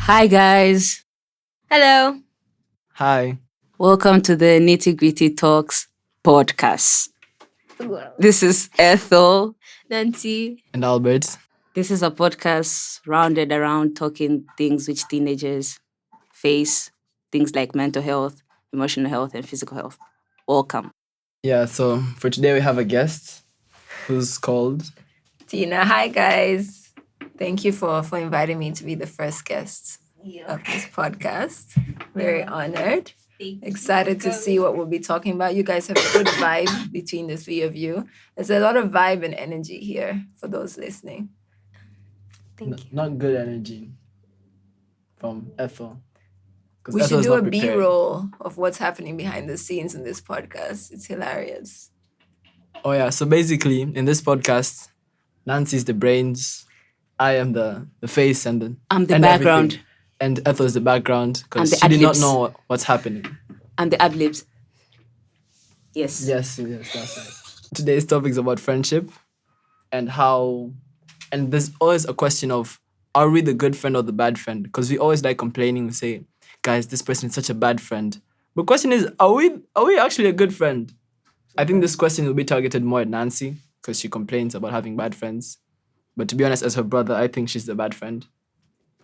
Hi, guys. Hello. Hi. Welcome to the Nitty Gritty Talks podcast. This is Ethel. Nancy. And Albert. This is a podcast rounded around talking things which teenagers face, things like mental health, emotional health, and physical health. Welcome. Yeah, so for today we have a guest who's called Tina. Hi, guys. Thank you for inviting me to be the first guest of this podcast. Very honored. Excited to see what we'll be talking about. You guys have a good vibe between the three of you. There's a lot of vibe and energy here for those listening. Thank you. Not good energy from Ethel. We should do a B-roll of what's happening behind the scenes in this podcast. It's hilarious. Oh yeah, so basically in this podcast, Nancy's the brains, I am the face and I'm the and background. everything. And Ethel is the background And because the she did not ad-libs. know what's happening. And the ad-libs. Yes. Yes, that's right. Today's topic is about friendship and and there's always a question of, are we the good friend or the bad friend? Because we always like complaining, we say, guys, this person is such a bad friend. But the question is, are we actually a good friend? I think this question will be targeted more at Nancy because she complains about having bad friends. But to be honest, as her brother, I think she's the bad friend.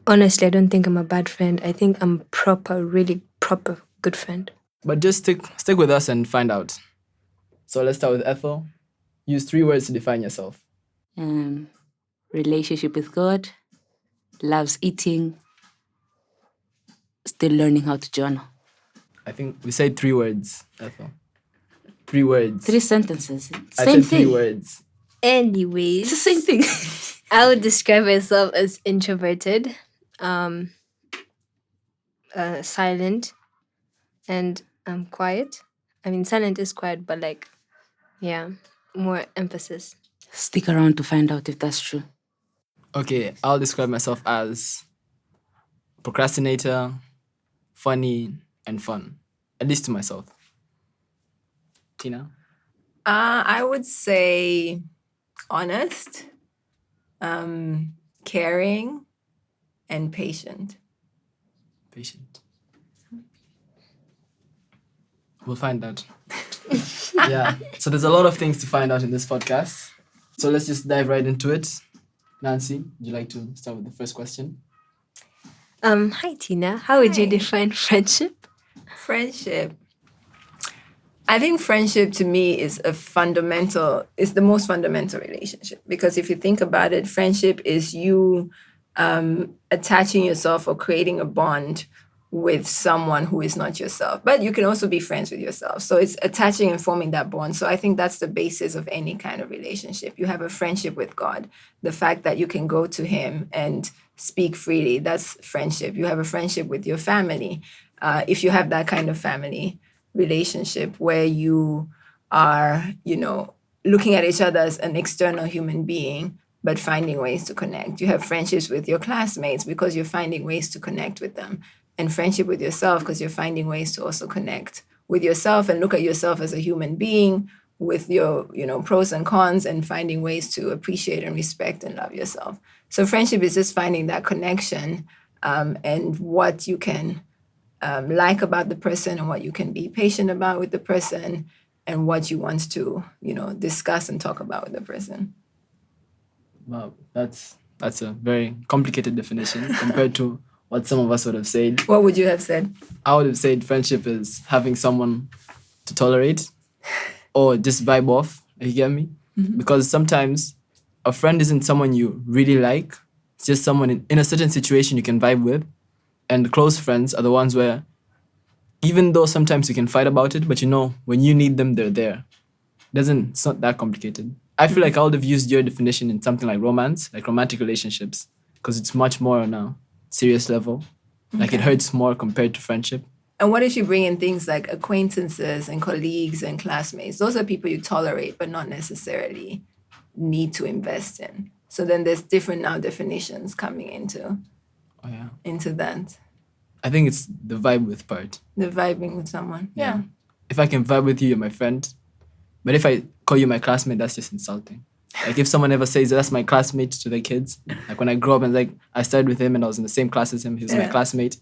Honestly, I don't think I'm a bad friend. I think I'm really proper good friend. But just stick with us and find out. So let's start with Ethel. Use 3 words to define yourself. Relationship with God, loves eating, still learning how to journal. I think we said 3 words, Ethel. 3 words. 3 sentences. I Same said 3 thing. words. Anyways, It's the same thing. I would describe myself as introverted, silent, and quiet. I mean, silent is quiet, but more emphasis. Stick around to find out if that's true. Okay, I'll describe myself as procrastinator, funny, and fun. At least to myself. Tina? I would say honest, caring, and patient. Patient. We'll find out. Yeah. So there's a lot of things to find out in this podcast. So let's just dive right into it. Nancy, would you like to start with the first question? Hi Tina. How would you Hi. define friendship? Friendship. I think friendship to me is the most fundamental relationship, because if you think about it, friendship is you attaching yourself or creating a bond with someone who is not yourself. But you can also be friends with yourself. So it's attaching and forming that bond. So I think that's the basis of any kind of relationship. You have a friendship with God. The fact that you can go to him and speak freely, that's friendship. You have a friendship with your family. If you have that kind of family relationship where you are, looking at each other as an external human being, but finding ways to connect. You have friendships with your classmates because you're finding ways to connect with them. And friendship with yourself because you're finding ways to also connect with yourself and look at yourself as a human being with your, pros and cons, and finding ways to appreciate and respect and love yourself. So friendship is just finding that connection, and what you can like about the person, and what you can be patient about with the person, and what you want to, discuss and talk about with the person. Wow, that's a very complicated definition compared to what some of us would have said. What would you have said? I would have said friendship is having someone to tolerate or just vibe off. You get me? Mm-hmm. Because sometimes a friend isn't someone you really like. It's just someone in a certain situation you can vibe with. And close friends are the ones where, even though sometimes you can fight about it, but when you need them, they're there. It's not that complicated. I feel like I would have used your definition in something like romance, like romantic relationships, because it's much more on a serious level. Like it hurts more compared to friendship. And what if you bring in things like acquaintances and colleagues and classmates? Those are people you tolerate, but not necessarily need to invest in. So then there's different now definitions coming into that. I think it's the vibe with part. The vibing with someone. Yeah. If I can vibe with you, you're my friend. But if I call you my classmate, that's just insulting. Like if someone ever says that's my classmate to their kids, like when I grew up and like I studied with him and I was in the same class as him, he was my classmate,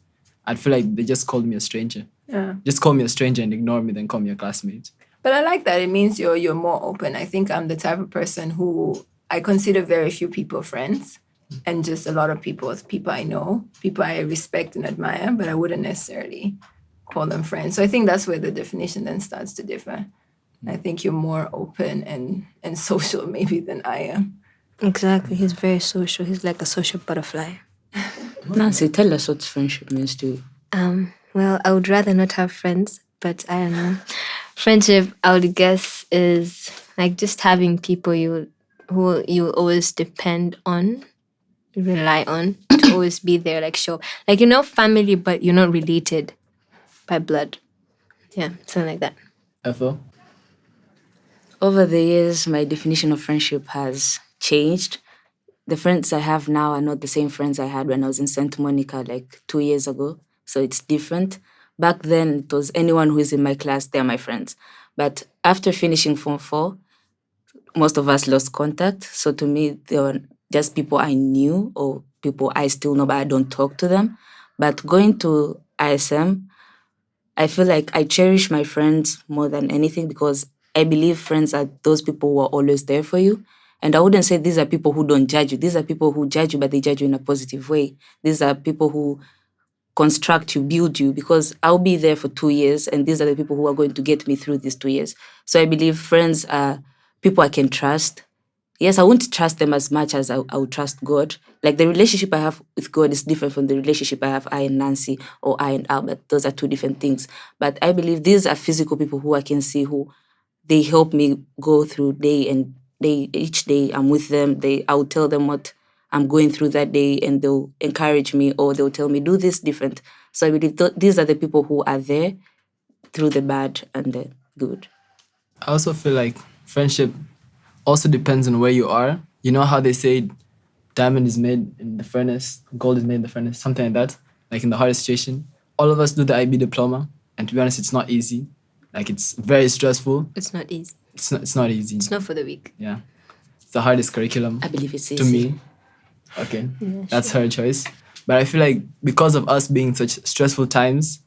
I'd feel like they just called me a stranger. Yeah. Just call me a stranger and ignore me, then call me a classmate. But I like that. It means you're more open. I think I'm the type of person who I consider very few people friends, and just a lot of people as people I know, people I respect and admire, but I wouldn't necessarily call them friends. So I think that's where the definition then starts to differ. I think you're more open and social maybe than I am. Exactly. He's very social. He's like a social butterfly. Nancy, tell us what friendship means to you. Well, I would rather not have friends, but I don't know. Friendship, I would guess, is like just having people who you always depend on, rely on to always be there, like show, like family, but you're not related by blood. Yeah, something like that. Ethel? Over the years, my definition of friendship has changed. The friends I have now are not the same friends I had when I was in Santa Monica like 2 years ago. So it's different. Back then, it was anyone who is in my class, they're my friends. But after finishing Form 4, most of us lost contact. So to me, they were just people I knew or people I still know, but I don't talk to them. But going to ISM, I feel like I cherish my friends more than anything because I believe friends are those people who are always there for you. And I wouldn't say these are people who don't judge you. These are people who judge you, but they judge you in a positive way. These are people who construct you, build you, because I'll be there for 2 years, and these are the people who are going to get me through these 2 years. So I believe friends are people I can trust. Yes, I won't trust them as much as I would trust God. Like the relationship I have with God is different from the relationship I have I and Nancy or I and Albert. Those are two different things. But I believe these are physical people who I can see who they help me go through day and day. Each day I'm with them. I will tell them what I'm going through that day and they'll encourage me or they'll tell me, do this different. So I believe these are the people who are there through the bad and the good. I also feel like friendship also depends on where you are. You know how they say diamond is made in the furnace, gold is made in the furnace, something like that. Like in the hardest situation. All of us do the IB diploma, and to be honest, it's not easy. Like it's very stressful. It's not easy. It's not easy. It's not for the weak. Yeah. It's the hardest curriculum. I believe it's to easy. me. Okay. That's her choice. But I feel like because of us being such stressful times,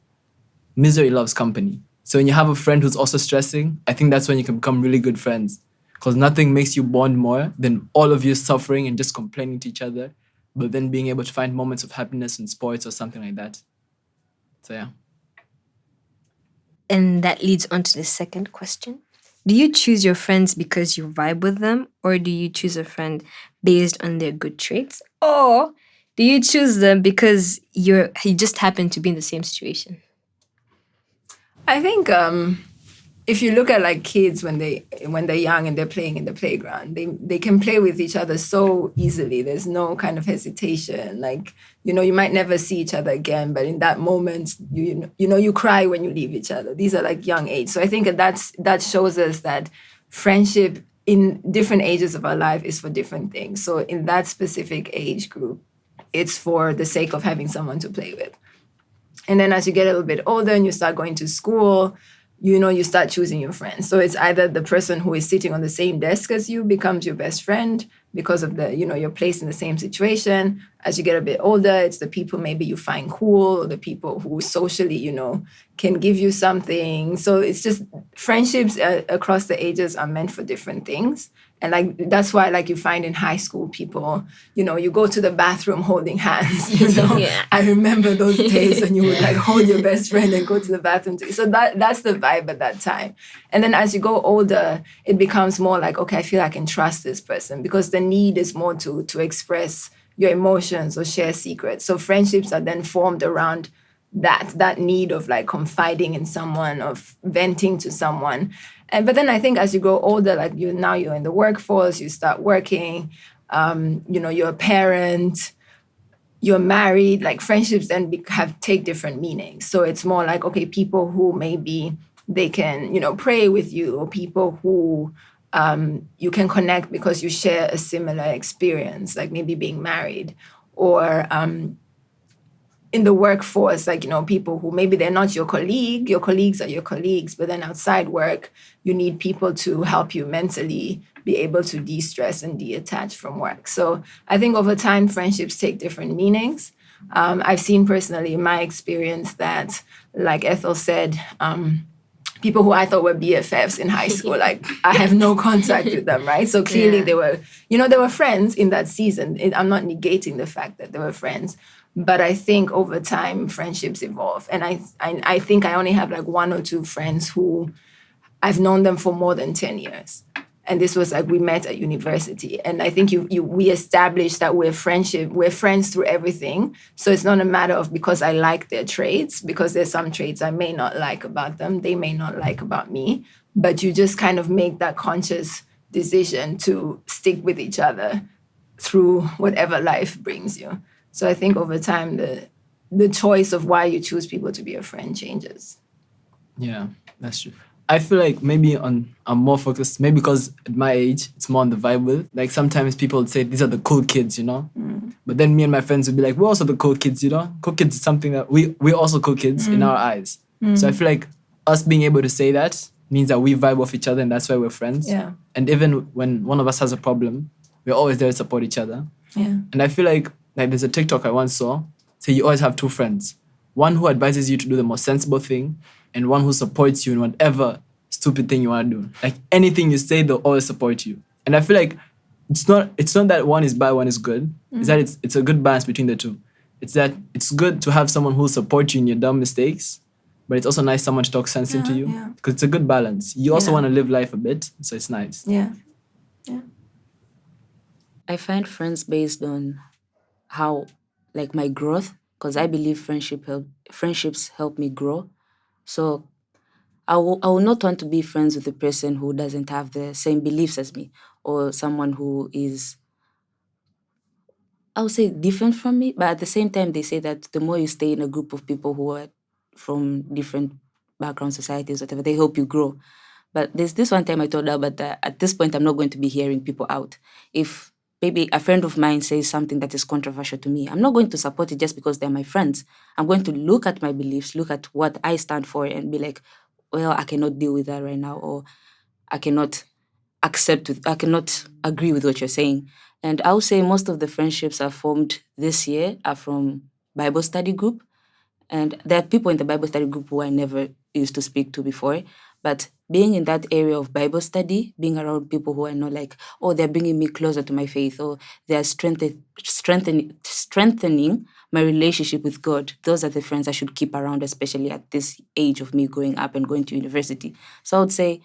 misery loves company. So when you have a friend who's also stressing, I think that's when you can become really good friends. Because nothing makes you bond more than all of you suffering and just complaining to each other, but then being able to find moments of happiness in sports or something like that. So yeah. And that leads on to the second question. Do you choose your friends because you vibe with them, or do you choose a friend based on their good traits? Or do you choose them because you just happen to be in the same situation? I think if you look at like kids when they're young and they're playing in the playground, they can play with each other so easily. There's no kind of hesitation. Like, you might never see each other again, but in that moment, you cry when you leave each other. These are like young age. So I think that shows us that friendship in different ages of our life is for different things. So in that specific age group, it's for the sake of having someone to play with. And then as you get a little bit older and you start going to school, you start choosing your friends. So it's either the person who is sitting on the same desk as you becomes your best friend because of you're placed in the same situation. As you get a bit older, it's the people maybe you find cool, or the people who socially, can give you something. So it's just friendships across the ages are meant for different things. And like that's why like you find in high school people, you go to the bathroom holding hands, Yeah. I remember those days when you would like hold your best friend and go to the bathroom. So that's the vibe at that time. And then as you go older, it becomes more like, okay, I feel I can trust this person because the need is more to express your emotions or share secrets. So friendships are then formed around that need of like confiding in someone, of venting to someone. But then I think as you grow older, like you're in the workforce, you start working, you're a parent, you're married, like friendships then take different meanings. So it's more like, okay, people who maybe they can, pray with you, or people who you can connect because you share a similar experience, like maybe being married, or in the workforce, like, people who maybe they're not your colleagues are your colleagues, but then outside work, you need people to help you mentally be able to de-stress and detach from work. So I think over time, friendships take different meanings. I've seen personally in my experience that, like Ethel said, people who I thought were BFFs in high school, like I have no contact with them, right? So clearly they were, they were friends in that season. I'm not negating the fact that they were friends, but I think over time friendships evolve. And I think I only have like one or two friends who I've known them for more than 10 years. And this was like we met at university. And I think we established that we're friends through everything. So it's not a matter of because I like their traits, because there's some traits I may not like about them, they may not like about me. But you just kind of make that conscious decision to stick with each other through whatever life brings you. So I think over time, the choice of why you choose people to be a friend changes. Yeah, that's true. I feel like maybe I'm more focused, maybe because at my age, it's more on the vibe with. Like sometimes people would say, these are the cool kids, But then me and my friends would be like, we're also the cool kids, Cool kids is something that we're also cool kids in our eyes. So I feel like us being able to say that means that we vibe off each other and that's why we're friends. Yeah. And even when one of us has a problem, we're always there to support each other. Yeah. And I feel like there's a TikTok I once saw, say you always have two friends. One who advises you to do the most sensible thing, and one who supports you in whatever stupid thing you want to do. Like anything you say, they'll always support you. And I feel like it's not that one is bad, one is good. It's that it's a good balance between the two. It's that it's good to have someone who supports you in your dumb mistakes, but it's also nice someone to talk sense into you. Because it's a good balance. You also want to live life a bit, so it's nice. Yeah. I find friends based on how, like, my growth, because I believe friendships help me grow. So I will not want to be friends with a person who doesn't have the same beliefs as me, or someone who is, I would say, different from me. But at the same time, they say that the more you stay in a group of people who are from different background societies, whatever, they help you grow. But there's this one time I told her, but at this point, I'm not going to be hearing people out. If maybe a friend of mine says something that is controversial to me, I'm not going to support it just because they're my friends. I'm going to look at my beliefs, look at what I stand for, and be like, well, I cannot deal with that right now, or I cannot I cannot agree with what you're saying. And I would say most of the friendships I've formed this year are from Bible study group. And there are people in the Bible study group who I never used to speak to before. But being in that area of Bible study, being around people who are not like, oh, they're bringing me closer to my faith, or they're strengthening my relationship with God. Those are the friends I should keep around, especially at this age of me growing up and going to university. So I would say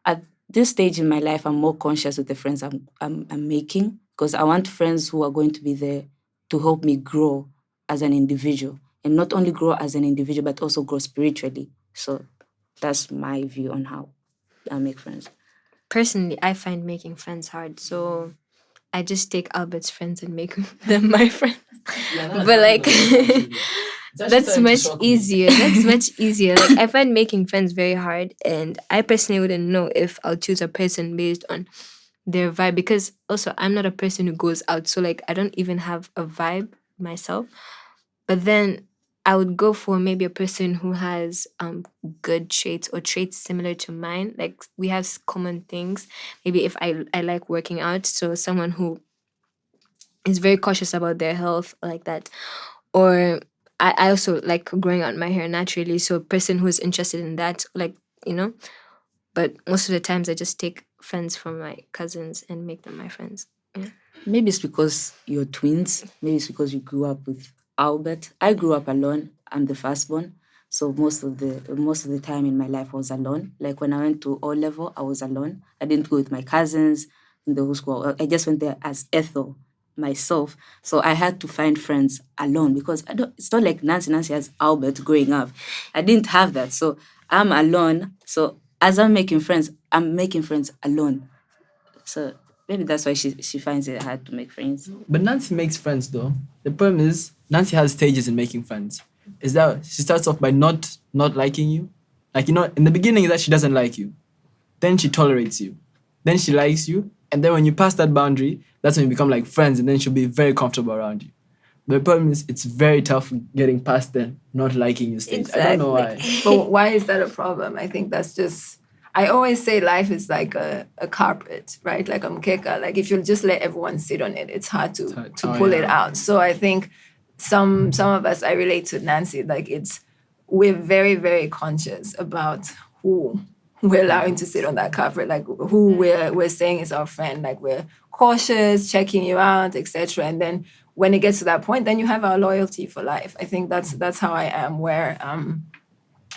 at this stage in my life, I'm more conscious with the friends I'm making, because I want friends who are going to be there to help me grow as an individual, and not only grow as an individual, but also grow spiritually. So that's my view on how I make friends. Personally, I find making friends hard. So I just take Albert's friends and make them my friends. But like, that's much easier. That's much easier. Like, I find making friends very hard, and I personally wouldn't know if I'll choose a person based on their vibe, because also I'm not a person who goes out. So like, I don't even have a vibe myself. But then I would go for maybe a person who has good traits or traits similar to mine. Like, we have common things. Maybe if I like working out, so someone who is very cautious about their health, like that. Or I also like growing out my hair naturally, so a person who is interested in that, like, But most of the times I just take friends from my cousins and make them my friends. Yeah. Maybe it's because you're twins. Maybe it's because you grew up with Albert. I grew up alone. I'm the firstborn. So most of the time in my life I was alone. Like when I went to O level, I was alone. I didn't go with my cousins in the whole school. I just went there as Ethel myself. So I had to find friends alone, because it's not like Nancy has Albert growing up. I didn't have that. So I'm alone. So as I'm making friends alone. So maybe that's why she finds it hard to make friends. But Nancy makes friends though. The problem is Nancy has stages in making friends. Is that she starts off by not liking you. Like, in the beginning is that she doesn't like you. Then she tolerates you. Then she likes you. And then when you pass that boundary, that's when you become like friends, and then she'll be very comfortable around you. The problem is it's very tough getting past the not liking you stage. I don't know why. But why is that a problem? I think that's just, I always say life is like a carpet, right? Like a mkeka. Like if you just let everyone sit on it, it's hard to pull it out. So I think some of us, I relate to Nancy, like we're very, very conscious about who we're allowing to sit on that carpet, like who we're saying is our friend. Like we're cautious, checking you out, etc. And then when it gets to that point, then you have our loyalty for life. I think that's how I am, where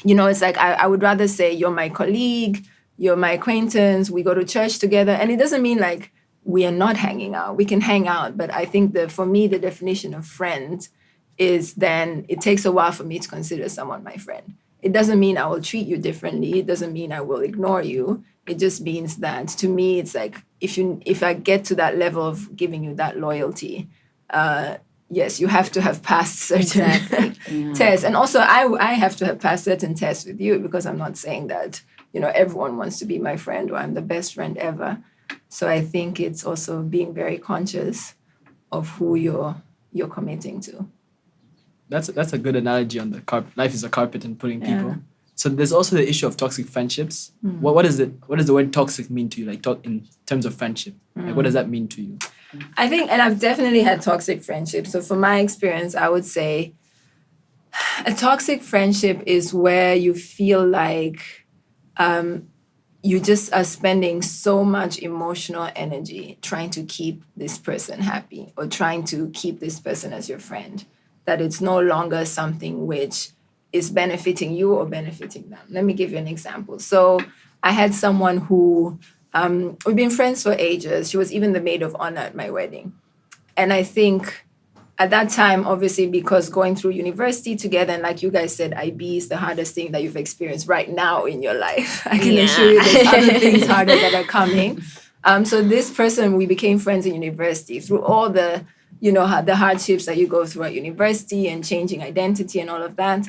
it's like I would rather say you're my colleague, you're my acquaintance, we go to church together. And it doesn't mean like we are not hanging out. We can hang out. But I think for me, the definition of friend is then it takes a while for me to consider someone my friend. It doesn't mean I will treat you differently. It doesn't mean I will ignore you. It just means that to me, it's like if I get to that level of giving you that loyalty, yes, you have to have passed certain tests. And also I have to have passed certain tests with you, because I'm not saying that, everyone wants to be my friend or I'm the best friend ever. So I think it's also being very conscious of who you're committing to. That's a good analogy on the carpet. Life is a carpet and pulling people. So there's also the issue of toxic friendships. What does the word toxic mean to you? Like in terms of friendship, like what does that mean to you? I think, and I've definitely had toxic friendships. So from my experience, I would say a toxic friendship is where you feel like you just are spending so much emotional energy trying to keep this person happy or trying to keep this person as your friend, that it's no longer something which is benefiting you or benefiting them. Let me give you an example. So I had someone who, we've been friends for ages. She was even the maid of honor at my wedding. And I think at that time, obviously, because going through university together, and like you guys said, IB is the hardest thing that you've experienced right now in your life. I can assure you there's other things harder that are coming. So this person, we became friends in university through all the, the hardships that you go through at university and changing identity and all of that.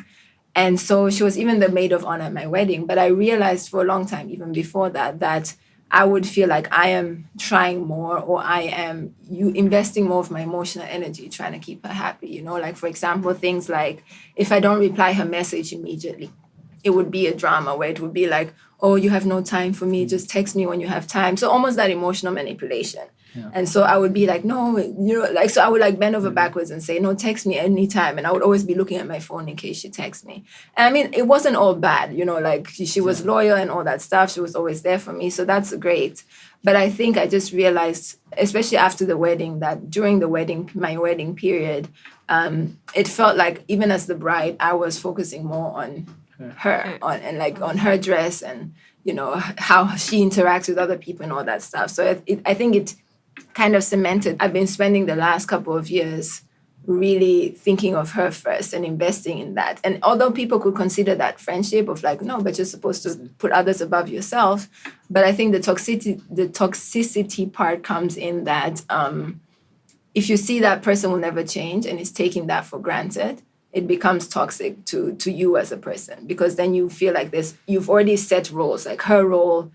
And so she was even the maid of honor at my wedding. But I realized for a long time, even before that I would feel like I am trying more, or I am investing more of my emotional energy trying to keep her happy. Like, for example, things like if I don't reply her message immediately, it would be a drama where it would be like, oh, you have no time for me, just text me when you have time. So almost that emotional manipulation. Yeah. And so I would be like, no, so I would like bend over backwards and say, no, text me anytime. And I would always be looking at my phone in case she texts me. And I mean, it wasn't all bad, like she was loyal and all that stuff. She was always there for me. So that's great. But I think I just realized, especially after the wedding, that during the wedding, my wedding period, it felt like even as the bride, I was focusing more on her, on her dress and, how she interacts with other people and all that stuff. So I think it kind of cemented. I've been spending the last couple of years really thinking of her first and investing in that. And although people could consider that friendship of like, no, but you're supposed to put others above yourself. But I think the toxicity part comes in that if you see that person will never change and is taking that for granted, it becomes toxic to you as a person, because then you feel like you've already set roles. Like her role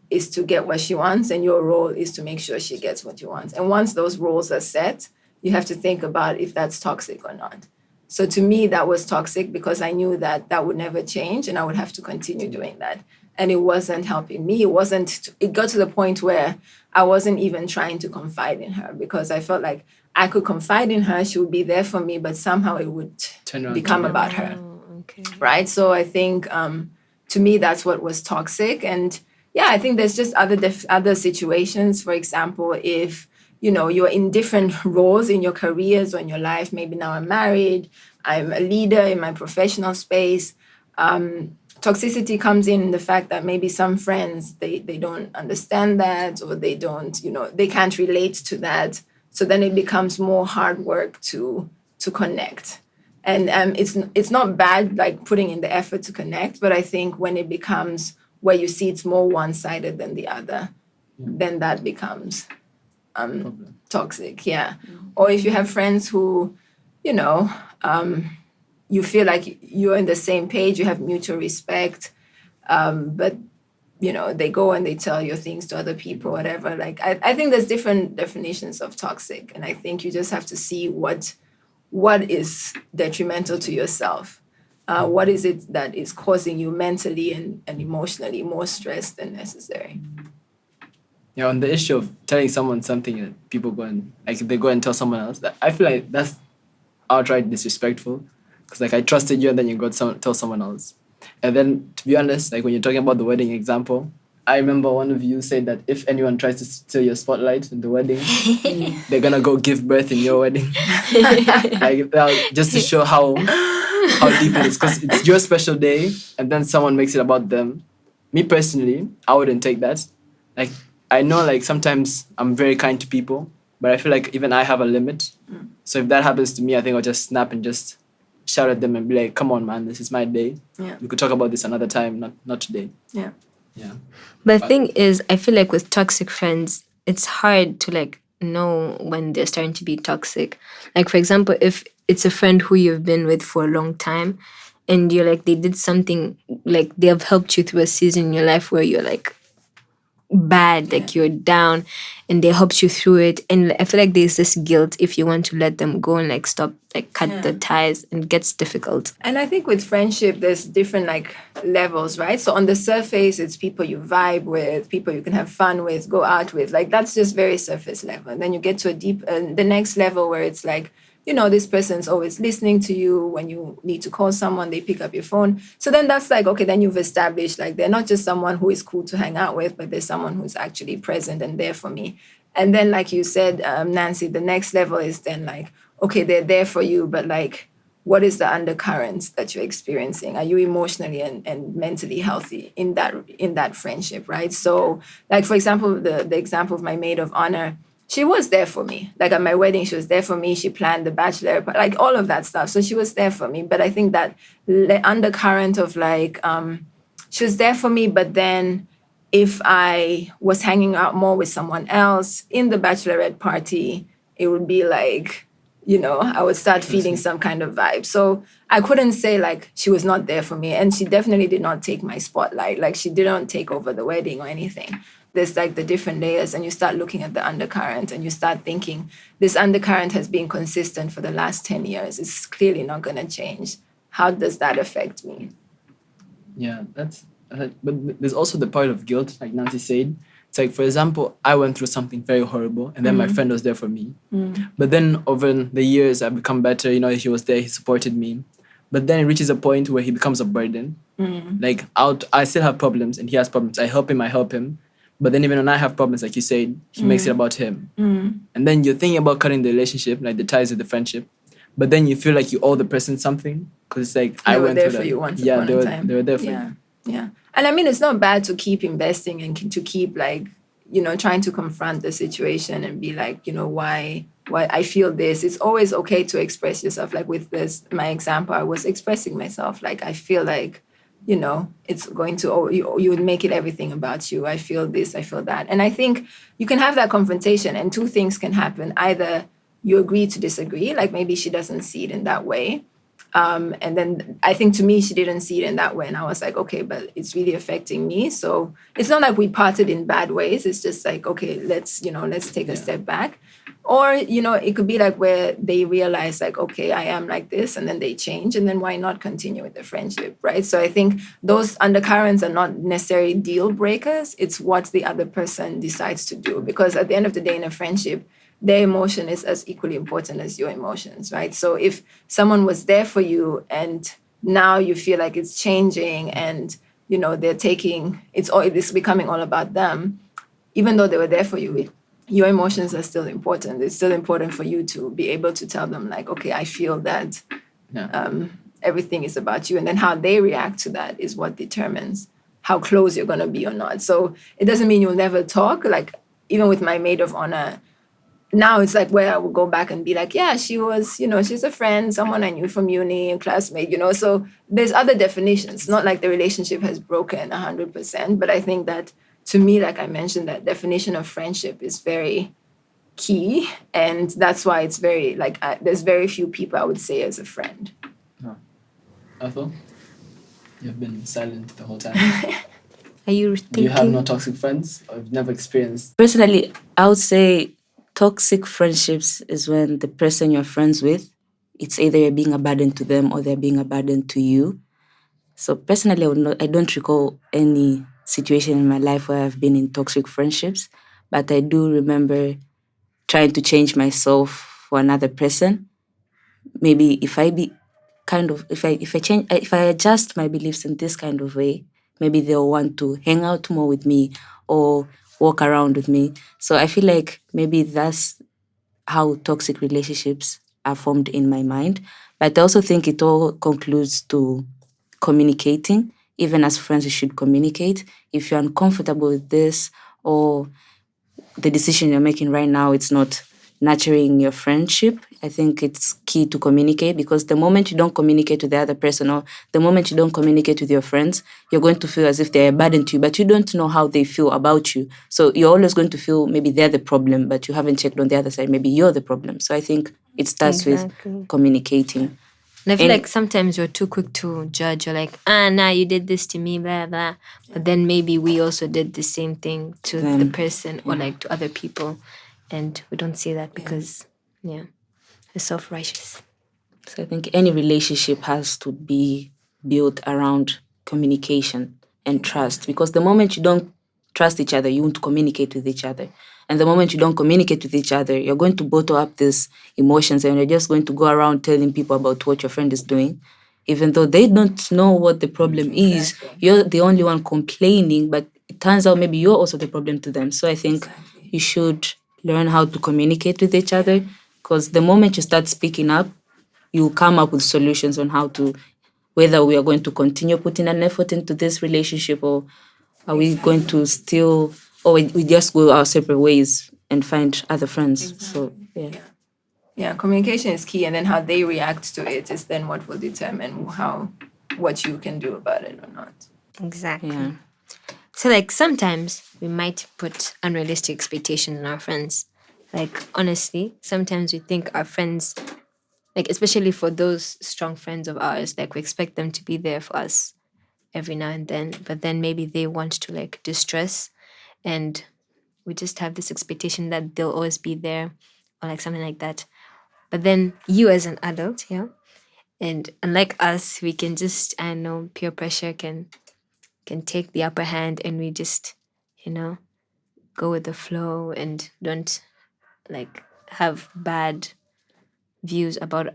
is to get what she wants, and your role is to make sure she gets what you want. And once those roles are set, you have to think about if that's toxic or not. So to me, that was toxic because I knew that would never change and I would have to continue doing that. And it wasn't helping me. It got to the point where I wasn't even trying to confide in her, because I felt like I could confide in her, she would be there for me, but somehow it would become about her. Okay. Right? So I think to me, that's what was toxic. And yeah, I think there's just other situations. For example, if, you're in different roles in your careers or in your life, maybe now I'm married, I'm a leader in my professional space. Toxicity comes in the fact that maybe some friends, they don't understand that, or they don't, they can't relate to that. So then it becomes more hard work to connect. And it's not bad, like putting in the effort to connect, but I think when it becomes where you see it's more one-sided than the other, then that becomes toxic, yeah. Or if you have friends who, you feel like you're on the same page, you have mutual respect, but, they go and they tell your things to other people, whatever. Like, I think there's different definitions of toxic, and I think you just have to see what what is detrimental to yourself? What is it that is causing you mentally and emotionally more stress than necessary? Yeah, on the issue of telling someone something that people go and like they go and tell someone else, I feel like that's outright disrespectful. Because like I trusted you and then you go tell someone else. And then to be honest, like when you're talking about the wedding example, I remember one of you said that if anyone tries to steal your spotlight in the wedding, they're gonna go give birth in your wedding. Like just to show how deep it is, because it's your special day, and then someone makes it about them. Me personally, I wouldn't take that. Like I know, like sometimes I'm very kind to people, but I feel like even I have a limit. So if that happens to me, I think I'll just snap and just shout at them and be like, "Come on, man, this is my day. Yeah. We could talk about this another time, not today." Yeah. Yeah. But the thing is, I feel like with toxic friends, it's hard to like know when they're starting to be toxic. Like for example, if it's a friend who you've been with for a long time and you're like they did something, like they have helped you through a season in your life where you're like bad, like you're down, and they helped you through it. And I feel like there's this guilt if you want to let them go and like stop, like cut the ties, and it gets difficult. And I think with friendship, there's different like levels, right? So on the surface, it's people you vibe with, people you can have fun with, go out with. Like that's just very surface level. And then you get to a deep, the next level where it's like, you know, this person's always listening to you. When you need to call someone, they pick up your phone. So then that's like, okay, then you've established like they're not just someone who is cool to hang out with, but they're someone who's actually present and there for me. And then, like you said, Nancy, the next level is then like, okay, they're there for you, but like, what is the undercurrents that you're experiencing? Are you emotionally and mentally healthy in that friendship, right? So, like for example, the example of my maid of honor, she was there for me. Like at my wedding, she was there for me. She planned the bachelor, like all of that stuff. So she was there for me. But I think that undercurrent of like, she was there for me, but then if I was hanging out more with someone else in the bachelorette party, it would be like, you know, I would start feeling some kind of vibe. So I couldn't say like she was not there for me. And she definitely did not take my spotlight. Like she didn't take over the wedding or anything. There's like the different layers, and you start looking at the undercurrent and you start thinking, this undercurrent has been consistent for the last 10 years. It's clearly not going to change. How does that affect me? Yeah, that's. But there's also the part of guilt, like Nancy said. It's like, for example, I went through something very horrible, and then my friend was there for me. But then over the years, I've become better. You know, he was there, he supported me. But then it reaches a point where he becomes a burden. Like, I still have problems, and he has problems. I help him. But then even when I have problems, like you said, he makes it about him. And then you're thinking about cutting the relationship, like the ties of the friendship. But then you feel like you owe the person something, because it's like, They I were went there through for that. you once Yeah, upon a time. they were there for you. Yeah. And I mean, it's not bad to keep investing and to keep like, you know, trying to confront the situation and be like, you know, why I feel this. It's always okay to express yourself. Like with this, my example, I was expressing myself. Like, I feel like, you know, it's going to, you would make it everything about you. I feel this, I feel that. And I think you can have that confrontation and two things can happen. Either you agree to disagree, like maybe she doesn't see it in that way. And then I think to me, she didn't see it in that way. And I was like, okay, but it's really affecting me. So it's not like we parted in bad ways. It's just like, okay, let's take a step back. Or, you know, it could be like where they realize like, okay, I am like this, and then they change. And then why not continue with the friendship, right? So I think those undercurrents are not necessarily deal breakers. It's what the other person decides to do. Because at the end of the day in a friendship, their emotion is as equally important as your emotions, right? So if someone was there for you and now you feel like it's changing and, you know, it's becoming all about them, even though they were there for you, your emotions are still important. It's still important for you to be able to tell them like, okay, I feel that everything is about you. And then how they react to that is what determines how close you're going to be or not. So it doesn't mean you'll never talk. Like even with my maid of honor, now it's like where I would go back and be like, yeah, she was, you know, she's a friend, someone I knew from uni, a classmate, you know. So there's other definitions. Not like the relationship has broken 100%, but I think that to me, like I mentioned, that definition of friendship is very key. And that's why it's very, like, there's very few people I would say as a friend. Ethel, you've been silent the whole time. Are you Do thinking? you have no toxic friends? Or you've never experienced? Personally, I would say toxic friendships is when the person you're friends with, it's either you're being a burden to them or they're being a burden to you. So personally, I don't recall any situation in my life where I've been in toxic friendships, but I do remember trying to change myself for another person. Maybe if I be kind of if I adjust my beliefs in this kind of way, maybe they'll want to hang out more with me or walk around with me. So I feel like maybe that's how toxic relationships are formed in my mind. But I also think it all concludes to communicating. Even as friends, you should communicate. If you're uncomfortable with this, or the decision you're making right now, it's not nurturing your friendship, I think it's key to communicate, because the moment you don't communicate with the other person, or the moment you don't communicate with your friends, you're going to feel as if they're a burden to you, but you don't know how they feel about you. So you're always going to feel maybe they're the problem, but you haven't checked on the other side. Maybe you're the problem. So I think it starts with Exactly. communicating. And I feel And like sometimes you're too quick to judge. You're like, nah, you did this to me, blah, blah. But then maybe we also did the same thing to the them, person or like to other people. And we don't see that because, yeah, we're self righteous. So I think any relationship has to be built around communication and trust, because the moment you don't trust each other, you won't communicate with each other. And the moment you don't communicate with each other, you're going to bottle up these emotions and you're just going to go around telling people about what your friend is doing. Even though they don't know what the problem is, you're the only one complaining, but it turns out maybe you're also the problem to them. So I think you should learn how to communicate with each other, because the moment you start speaking up, you come up with solutions on how to, whether we are going to continue putting an effort into this relationship, or are we going to still, or we just go our separate ways and find other friends. So Yeah, communication is key, and then how they react to it is then what will determine what you can do about it or not. Exactly. yeah. So, like, sometimes we might put unrealistic expectations on our friends. Like, honestly, sometimes we think our friends, like, especially for those strong friends of ours, like, we expect them to be there for us every now and then, but then maybe they want to, like, distress, and we just have this expectation that they'll always be there or, like, something like that. But then you, as an adult, yeah, and unlike us, we can just, I don't know, peer pressure can take the upper hand, and we just, you know, go with the flow and don't like have bad views about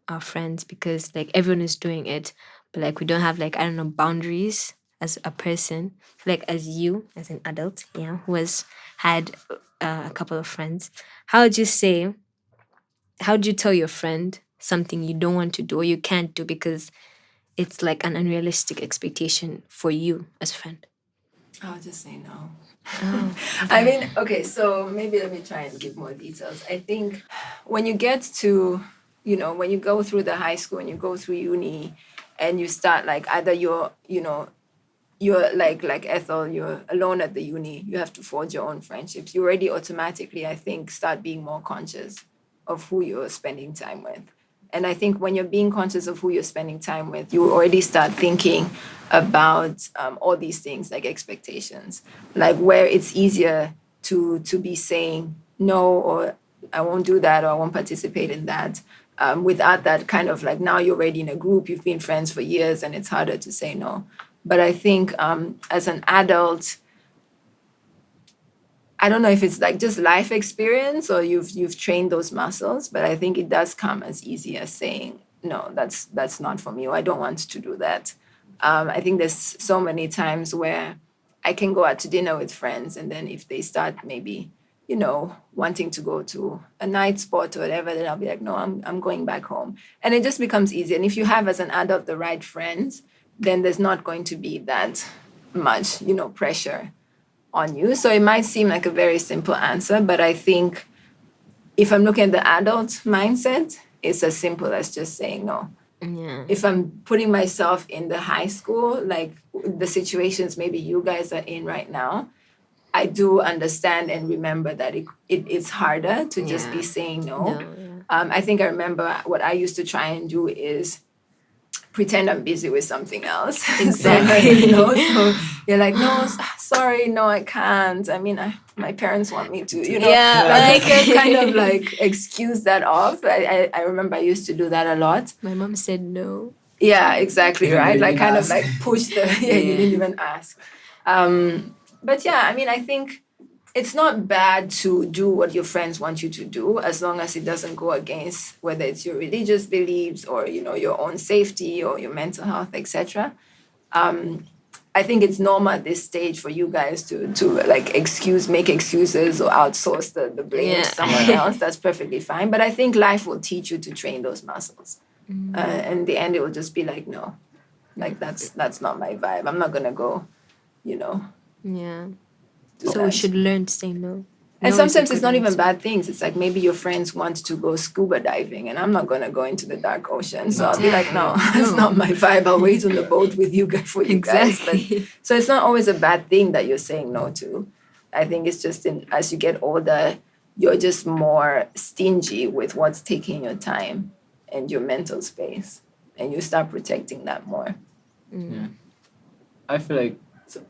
our friends because like everyone is doing it, but like we don't have like, I don't know, boundaries as a person, like as you as an adult, yeah, who has had a couple of friends. How would you say, how would you tell your friend something you don't want to do or you can't do because it's like an unrealistic expectation for you as a friend? I'll just say no. Oh, I mean, okay, so maybe let me try and give more details. I think when you get to, when you go through the high school and you go through uni and you start like either you're like Ethel, you're alone at the uni, you have to forge your own friendships. You already automatically, I think, start being more conscious of who you're spending time with. And I think when you're being conscious of who you're spending time with, you already start thinking about all these things like expectations, like where it's easier to be saying no, or I won't do that, or I won't participate in that. Without that kind of like, now you're already in a group, you've been friends for years, and it's harder to say no. But I think as an adult, I don't know if it's like just life experience or you've trained those muscles, but I think it does come as easy as saying, no, that's not for me, or I don't want to do that. I think there's so many times where I can go out to dinner with friends, and then if they start maybe, wanting to go to a night spot or whatever, then I'll be like, no, I'm going back home. And it just becomes easy. And if you have as an adult the right friends, then there's not going to be that much, pressure on you. So it might seem like a very simple answer, but I think if I'm looking at the adult mindset, it's as simple as just saying no. yeah. If I'm putting myself in the high school, like the situations maybe you guys are in right now, I do understand and remember that it's harder to just be Yeah. saying no. No, yeah. I think I remember what I used to try and do is pretend I'm busy with something else. Exactly. So you're like, no, sorry, no, I can't. I mean, my parents want me to, Yeah, like like just kind of like excuse that off. I remember I used to do that a lot. my mom said no. Yeah, exactly, Even though right? you Like didn't kind of ask. like push the, yeah, you didn't even ask. But yeah, I mean, I think it's not bad to do what your friends want you to do as long as it doesn't go against whether it's your religious beliefs or your own safety or your mental health, etc. I think it's normal at this stage for you guys to like make excuses or outsource the blame to Yeah. someone else. That's perfectly fine. But I think life will teach you to train those muscles. And in the end, it will just be like, no, like that's not my vibe. I'm not gonna go, you know, Yeah. do So we that. should learn to say no. And No is a sometimes it's good not even answer. bad things. It's like maybe your friends want to go scuba diving, and I'm not gonna go into the dark ocean. So I'll be like, no, that's not my vibe. I'll wait on the boat with you guys for you guys. But Exactly. so it's not always a bad thing that you're saying no to. I think it's just as you get older, you're just more stingy with what's taking your time and your mental space, and you start protecting that more. Yeah. I feel like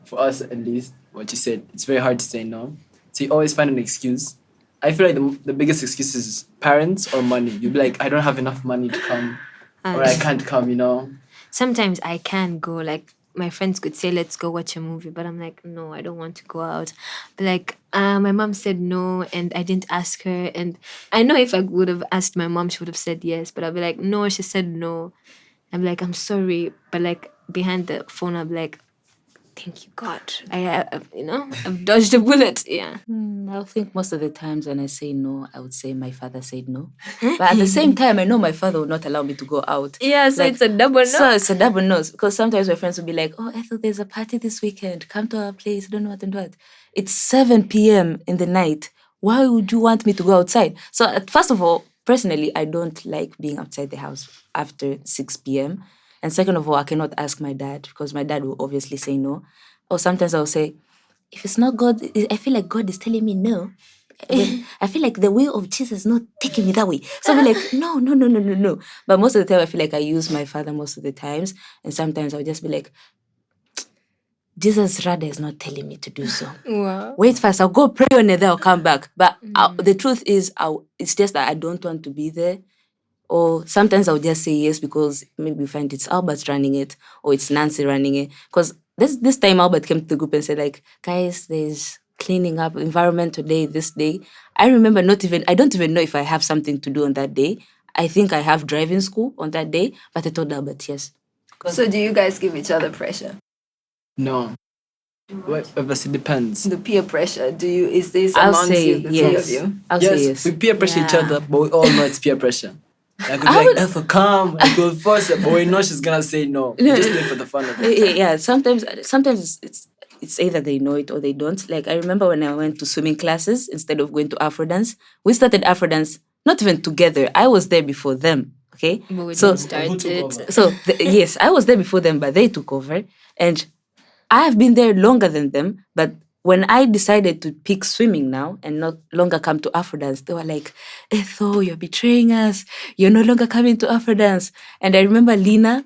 for us at least, what you said, it's very hard to say no. So you always find an excuse. I feel like the biggest excuse is parents or money. You'll be like, I don't have enough money to come, or I can't come. Sometimes I can go. Like my friends could say, "Let's go watch a movie," but I'm like, "No, I don't want to go out." But like, my mom said no, and I didn't ask her. And I know if I would have asked my mom, she would have said yes. But I'll be like, "No," she said no. I'm like, "I'm sorry," but like behind the phone, I'm like, "Thank you, God. I've dodged a bullet." Yeah. I think most of the times when I say no, I would say my father said no. But at the same time, I know my father will not allow me to go out. Yeah, so Like, it's a double no. So it's a double no. Because sometimes my friends will be like, oh, I thought there's a party this weekend. Come to our place. I don't know what and what. It's 7 p.m. in the night. Why would you want me to go outside? So first of all, personally, I don't like being outside the house after 6 p.m. And second of all, I cannot ask my dad because my dad will obviously say no. Or sometimes I'll say, if it's not God, I feel like God is telling me no. I feel like the way of Jesus is not taking me that way. So I'll be like, no, no, no, no, no, no. But most of the time, I feel like I use my father most of the times. And sometimes I'll just be like, Jesus rather is not telling me to do so. Wow. Wait first, I'll go pray on it, then I'll come back. But the truth is, it's just that I don't want to be there. Or sometimes I'll just say yes because maybe we find it's Albert running it or it's Nancy running it. Because this time Albert came to the group and said like, guys, there's cleaning up environment today, this day. I remember I don't even know if I have something to do on that day. I think I have driving school on that day, but I told Albert yes. So do you guys give each other pressure? No. Well, obviously depends. The peer pressure. Is this I'll amongst say you, the three of yes. you? I'll say Yes, yes. we peer pressure each Yeah. other, but we all know it's peer pressure. Like we'll be like, Effa, come, and we'll force it, but we know she's gonna say no. We just do it for the fun of it. Yeah, sometimes it's either they know it or they don't. Like I remember when I went to swimming classes instead of going to Afro dance, we started Afro dance not even together. I was there before them. Okay, But we so didn't start Who took it. over? so yes, I was there before them, but they took over, and I have been there longer than them. But when I decided to pick swimming now and not longer come to Afro dance, they were like, "Etho, you're betraying us. You're no longer coming to Afro dance." And I remember Lina.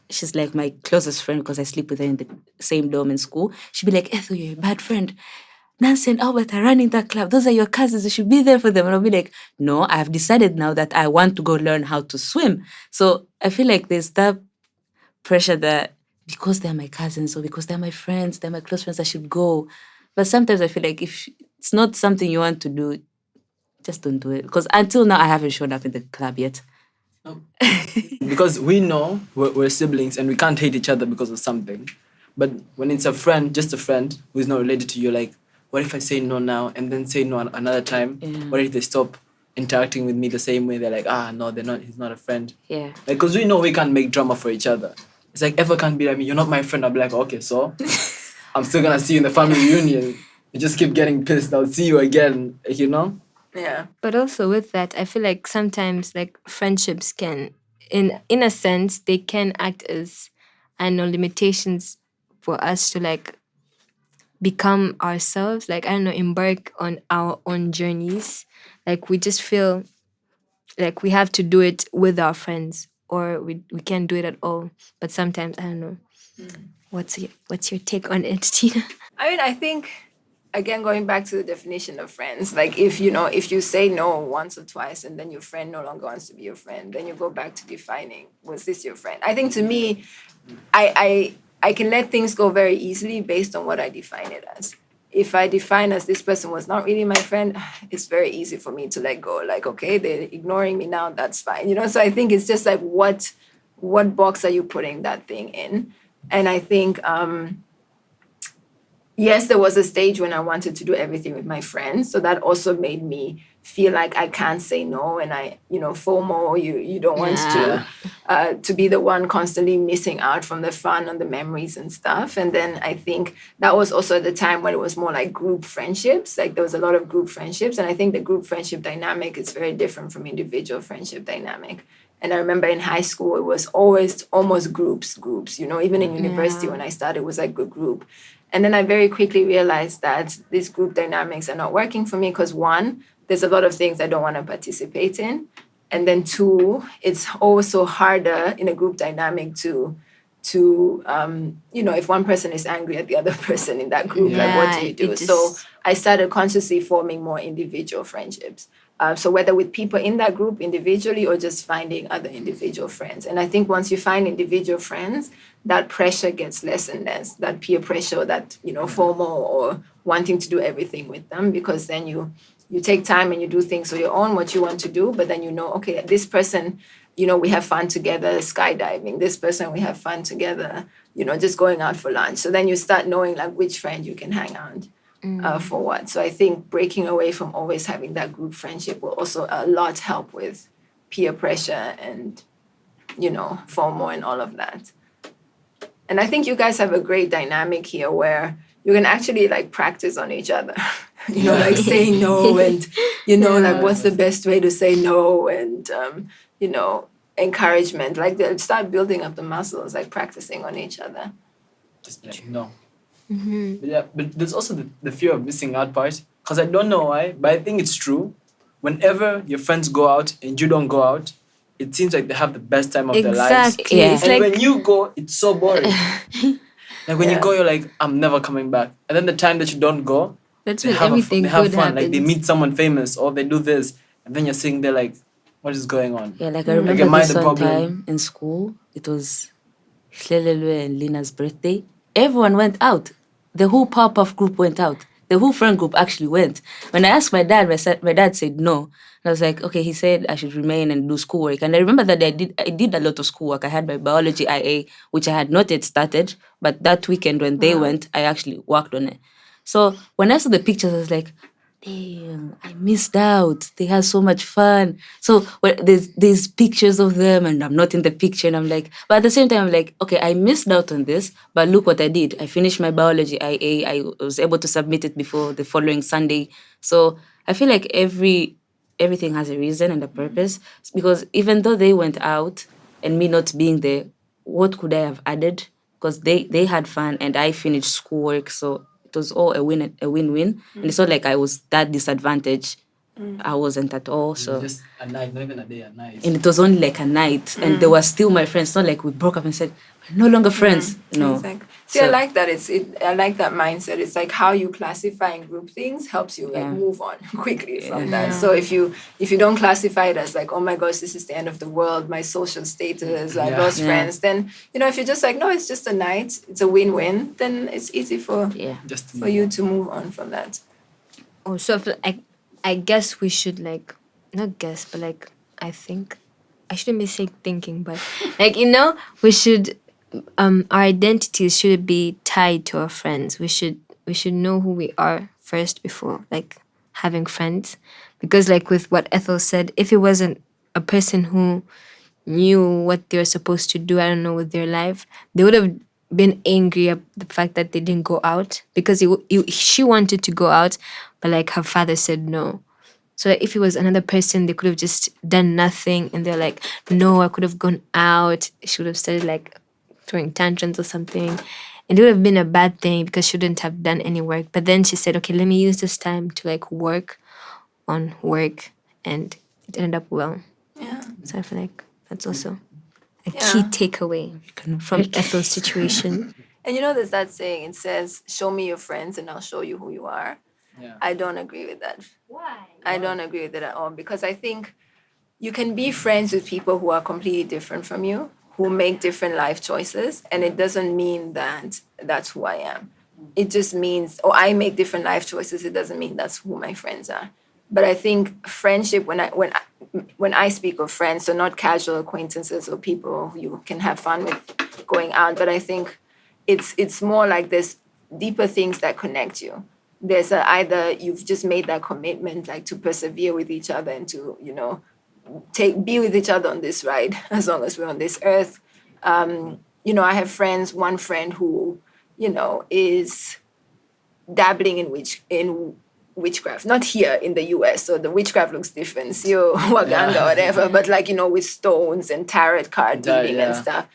She's like my closest friend because I sleep with her in the same dorm in school. She'd be like, Ethel, you're a bad friend. Nancy and Albert are running that club. Those are your cousins. You should be there for them. And I'll be like, no, I've decided now that I want to go learn how to swim. So I feel like there's that pressure that because they're my cousins or because they're my friends, they're my close friends, I should go. But sometimes I feel like if it's not something you want to do, just don't do it. Because until now, I haven't shown up in the club yet. Because we know we're siblings and we can't hate each other because of something. But when it's a friend, just a friend who is not related to you, like, what if I say no now and then say no another time? Yeah. What if they stop interacting with me the same way? They're like, no, they're not. He's not a friend. Yeah. Because we know we can't make drama for each other. It's like, Ever can't be like me. You're not my friend. I'll be like, okay, so I'm still gonna see you in the family reunion. You just keep getting pissed. I'll see you again. Yeah. But also with that, I feel like sometimes like friendships can, in a sense, they can act as, I don't know, limitations for us to like become ourselves. Like I don't know, embark on our own journeys. Like we just feel like we have to do it with our friends or we can't do it at all. But sometimes I don't know. What's your take on it, Tina? I mean, I think again going back to the definition of friends, like if you say no once or twice and then your friend no longer wants to be your friend, then you go back to defining, was this your friend? I think to me, I can let things go very easily based on what I define it as. If I define as this person was not really my friend, it's very easy for me to let go. Like, okay, they're ignoring me now, that's fine. So I think it's just like what box are you putting that thing in? And I think yes, there was a stage when I wanted to do everything with my friends. So that also made me feel like I can't say no. And FOMO, you don't want to be the one constantly missing out from the fun and the memories and stuff. And then I think that was also the time when it was more like group friendships. Like there was a lot of group friendships. And I think the group friendship dynamic is very different from individual friendship dynamic. And I remember in high school, it was always almost groups, even in university when I started, it was like a group. And then I very quickly realized that these group dynamics are not working for me because one, there's a lot of things I don't want to participate in. And then two, it's also harder in a group dynamic to if one person is angry at the other person in that group, like what do you do? So I started consciously forming more individual friendships. So whether with people in that group individually or just finding other individual friends. And I think once you find individual friends, that pressure gets less and less, that peer pressure, that, FOMO or wanting to do everything with them, because then you take time and you do things on your own, what you want to do, but then okay, this person, we have fun together skydiving, this person, we have fun together, just going out for lunch. So then you start knowing like which friend you can hang out for what. So I think breaking away from always having that group friendship will also a lot help with peer pressure and, FOMO and all of that. And I think you guys have a great dynamic here where you can actually like practice on each other, like saying no and, like what's the best way to say no and, encouragement, like they start building up the muscles, like practicing on each other. Just like, no. But there's also the fear of missing out part. Because I don't know why, but I think it's true. Whenever your friends go out and you don't go out, it seems like they have the best time of their lives. Exactly. Yeah. It's And like when you go, it's so boring. Like when you go, you're like, I'm never coming back. And then the time that you don't go, that's they when have everything they have good fun. happens. Like they meet someone famous or they do this. And then you're sitting there like, what is going on? Yeah, like I remember am I this the one problem? time in school. It was Shlelelwe and Lina's birthday. Everyone went out. The whole Powerpuff group went out. The whole friend group actually went. When I asked my dad, my dad said no. And I was like, okay, he said I should remain and do schoolwork. And I remember that I did a lot of schoolwork. I had my biology IA, which I had not yet started. But that weekend when they went, I actually worked on it. So when I saw the pictures, I was like, damn, I missed out. They had so much fun. So there's pictures of them and I'm not in the picture and I'm like, but at the same time, I'm like, okay, I missed out on this, but look what I did. I finished my biology IA. I was able to submit it before the following Sunday. So I feel like everything has a reason and a purpose, because even though they went out and me not being there, what could I have added? Because they had fun and I finished schoolwork. So it was all a win-win. And it's not like I was that disadvantaged. I wasn't at all. So Just a night, not even a day, a night. and it was only like a night. And they were still my friends. It's not like we broke up and said, we're no longer friends. No. Exactly. See, I like that. I like that mindset. It's like how you classify and group things helps you like move on quickly from that. So if you don't classify it as like, oh my gosh, this is the end of the world, my social status, I lost friends, then if you're just like, no, it's just a night, it's a win-win, then it's easy for you to move on from that. Oh, so I guess we should like, not guess, but like, I think, I shouldn't be saying thinking, but like, we should, our identities should be tied to our friends. We should know who we are first before like having friends. Because like with what Ethel said, if it wasn't a person who knew what they're supposed to do, I don't know, with their life, they would have been angry at the fact that they didn't go out because she wanted to go out, but like her father said no. So like, if it was another person, they could have just done nothing and they're like, no, I could have gone out. She would have started like throwing tantrums or something. And it would have been a bad thing because she wouldn't have done any work. But then she said, okay, let me use this time to like work on work. And it ended up well. Yeah. So I feel like that's also a key Yeah. takeaway from Ethel's situation. And you know, there's that saying, it says, show me your friends and I'll show you who you are. Yeah. I don't agree with that. I don't agree with it at all, because I think you can be friends with people who are completely different from you, who make different life choices, and it doesn't mean that that's who I am. It just means, or I make different life choices. It doesn't mean that's who my friends are. But I think friendship, when I speak of friends, so not casual acquaintances or people who you can have fun with going out, but I think it's more like there's deeper things that connect you. There's either you've just made that commitment, like to persevere with each other and to, be with each other on this ride as long as we're on this earth. I have one friend who, is dabbling in witchcraft, not here in the US, so the witchcraft looks different, Sio Waganga, whatever, but with stones and tarot card reading and stuff.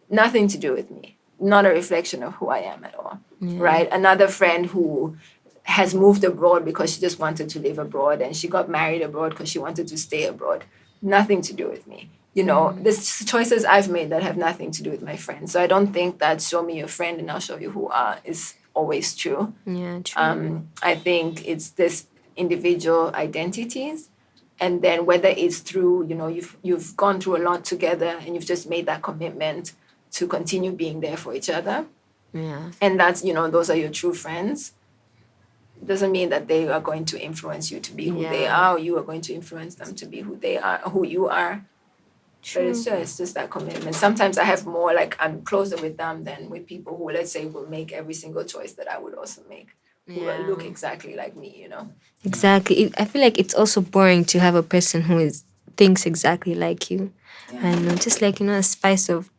Nothing to do with me. Not a reflection of who I am at all. Right? Another friend who has moved abroad because she just wanted to live abroad, and she got married abroad because she wanted to stay abroad. Nothing to do with me. There's choices I've made that have nothing to do with my friends. So I don't think that show me your friend and I'll show you who are is always true. Yeah, true. I think it's this individual identities, and then whether it's through, you've gone through a lot together and you've just made that commitment to continue being there for each other. Yeah. And that's, those are your true friends. Doesn't mean that they are going to influence you to be who they are, or you are going to influence them to be who you are. But it's just that commitment. Sometimes I have more, I'm closer with them than with people who, let's say, will make every single choice that I would also make, who will look exactly like me, Exactly. I feel like it's also boring to have a person who thinks exactly like you. And just a spice of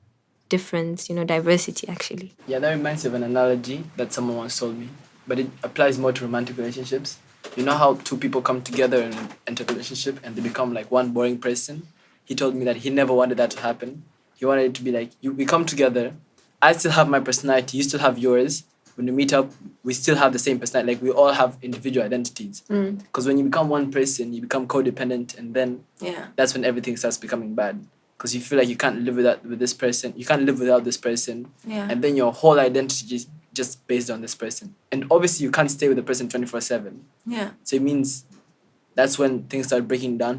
difference, diversity actually. Yeah, that reminds me of an analogy that someone once told me, but it applies more to romantic relationships. You know how two people come together and enter a relationship and they become like one boring person? He told me that he never wanted that to happen. He wanted it to be like, we come together, I still have my personality, you still have yours. When we meet up, we still have the same personality. Like, we all have individual identities. Because when you become one person, you become codependent, and then that's when everything starts becoming bad. Because you feel like you can't live with this person, you can't live without this person, and then your whole identity is just based on this person. And obviously, you can't stay with the person 24/7. Yeah. So it means that's when things start breaking down.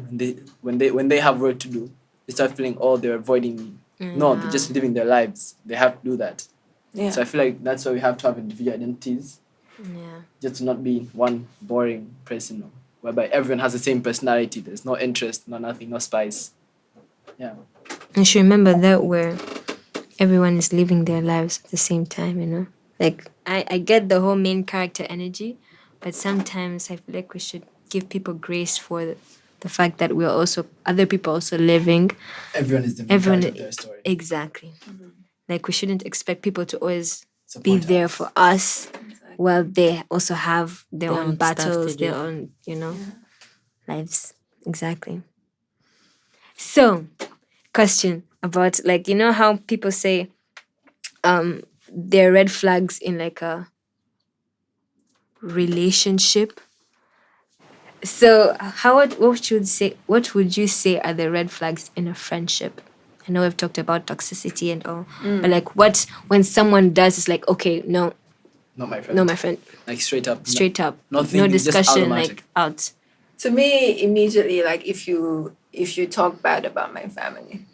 When they have work to do, they start feeling, oh, they're avoiding me. No, they're just living their lives. They have to do that. Yeah. So I feel like that's why we have to have individual identities. Yeah. Just to not be one boring person, whereby everyone has the same personality. There's no interest, no nothing, no spice. Yeah. And you should remember that where everyone is living their lives at the same time, Like, I get the whole main character energy, but sometimes I feel like we should give people grace for the fact that other people also living. Everyone is the main character of their story. Exactly. Like, we shouldn't expect people to always Support be there us. for us while they also have their own own stuff battles, to do. their own, lives. Exactly. So, question about how people say there are red flags in a relationship. So what would you say are the red flags in a friendship? I know we've talked about toxicity and all, but what when someone does is like, okay, no, Not my friend. no, my friend, Like straight up. straight up, No no thinking, just discussion, automatic. out. To me, immediately, if you talk bad about my family,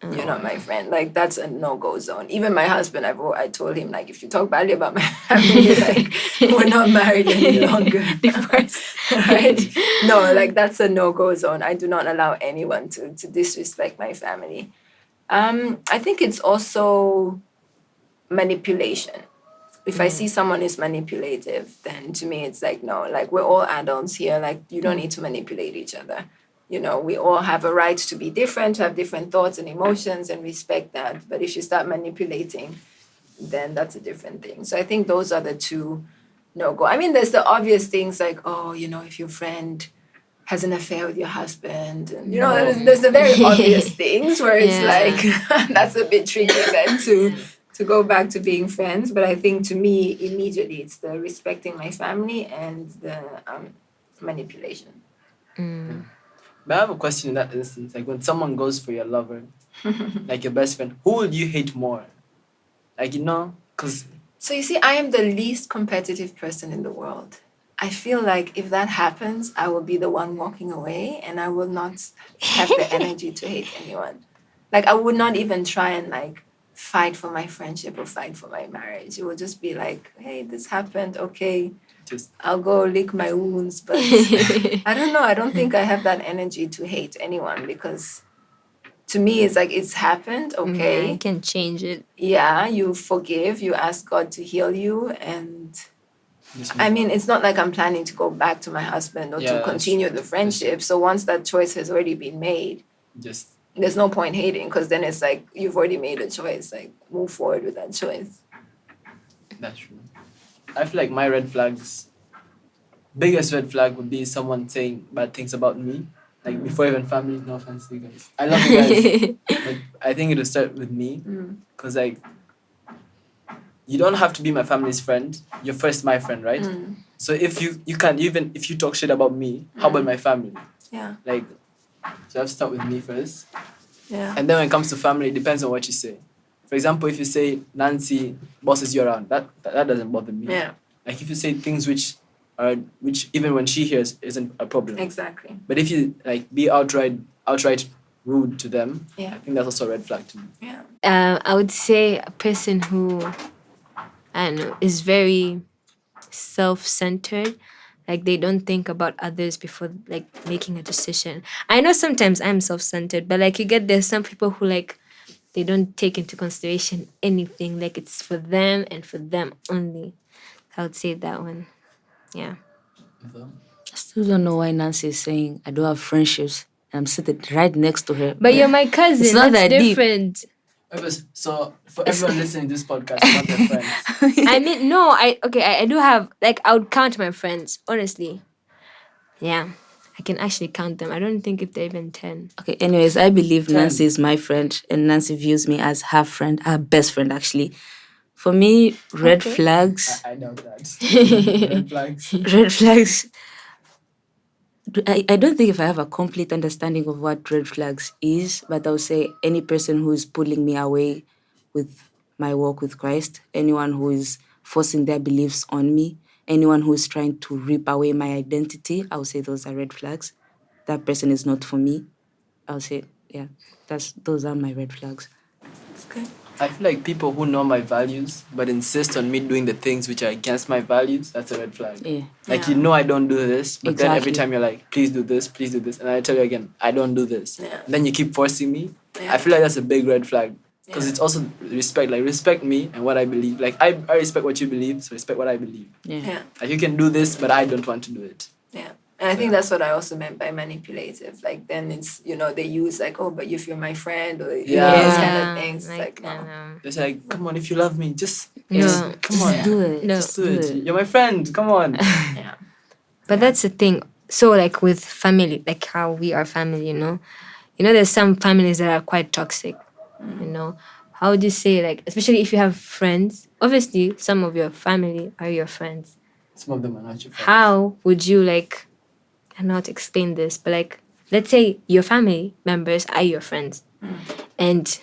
you're not my friend. That's a no-go zone. Even my husband, I told him, if you talk badly about my family, we're not married any longer. Divorce. Right? No, that's a no-go zone. I do not allow anyone to disrespect my family. I think it's also manipulation. If I see someone is manipulative, then to me it's no, we're all adults here. You don't need to manipulate each other. We all have a right to be different, to have different thoughts and emotions, and respect that. But if you start manipulating, then that's a different thing. So I think those are the two no-go. I mean, there's the obvious things if your friend has an affair with your husband, and there's the very obvious things where it's that's a bit tricky then to go back to being friends. But I think to me, immediately, it's the respecting my family and the manipulation. But I have a question in that instance. Like when someone goes for your lover, like your best friend, who would you hate more? Like, because So you see, I am the least competitive person in the world. I feel like if that happens, I will be the one walking away and I will not have the energy to hate anyone. Like I would not even try and like fight for my friendship or fight for my marriage. It would just be like, hey, this happened. Okay, just I'll go lick my wounds. But I don't know. I don't think I have that energy to hate anyone because to me it's like it's happened. Yeah, Okay. you can change it. Yeah, you forgive, you ask God to heal you. And just I move mean, on. it's not like I'm planning to go back to my husband or Yeah, to that's continue true. the That's friendship. So once that choice has already been made, just there's no point hating because then it's like you've already made a choice. Like move forward with that choice. that's true. I feel like my red flags, biggest red flag would be someone saying bad things about me. Like before even family, no offense to you guys. I love you guys. But I think it'll start with me. Because like you don't have to be my family's friend. You're first my friend, right? So if you can't even if you talk shit about me, how about my family? Yeah. Like so I have to start with me first. Yeah. And then when it comes to family, it depends on what you say. For example, if you say Nancy bosses you around, that doesn't bother me. Yeah. Like if you say things which even when she hears isn't a problem. Exactly. But if you like be outright rude to them, Yeah. I think that's also a red flag to me. Yeah. I would say a person who, I don't know, is very self-centered. Like they don't think about others before like making a decision. I know sometimes I'm self-centered, but like you get there's some people who like they don't take into consideration anything. Like it's for them and for them only. I would say that one. Yeah. I still don't know why Nancy is saying I don't have friendships. And I'm sitting right next to her. But you're my cousin. It's not That's that deep. different. So for everyone listening to this podcast, we're not their friends. I mean, no, I do have like I would count my friends, honestly. Yeah. I can actually count them. I don't think if they're even 10. Okay, anyways, I believe 10. Nancy is my friend and Nancy views me as her friend, her best friend actually. For me, red Okay. flags. I doubt that. Red flags. Red flags. I don't think if I have a complete understanding of what red flags is, but I would say any person who is pulling me away with my walk with Christ, anyone who is forcing their beliefs on me, anyone who is trying to rip away my identity, I would say those are red flags. That person is not for me. I would say, yeah, those are my red flags. It's good. I feel like people who know my values but insist on me doing the things which are against my values, that's a red flag. Yeah. Like Yeah. you know I don't do this, but then every Exactly. time you're like, please do this, and I tell you again, I don't do this. Yeah. Then you keep forcing me. Yeah. I feel like that's a big red flag. Because Yeah. it's also respect. Like respect me and what I believe. Like I respect what you believe, so respect what I believe. Yeah. Yeah. Like you can do this, but I don't want to do it. Yeah. And I think that's what I also meant by manipulative. Like then it's, they use like, oh, but if you're my friend or Yeah. those kind of things. Like, Like, no. It's like, come on, if you love me, just No. come on. Do it. No. Just do it. You're my friend. Come on. Yeah. But that's the thing. So like with family, like how we are family, there's some families that are quite toxic, How would you say, like, especially if you have friends, obviously some of your family are your friends. Some of them are not your friends. How would you like, I don't know how to explain this, but like, let's say your family members are your friends and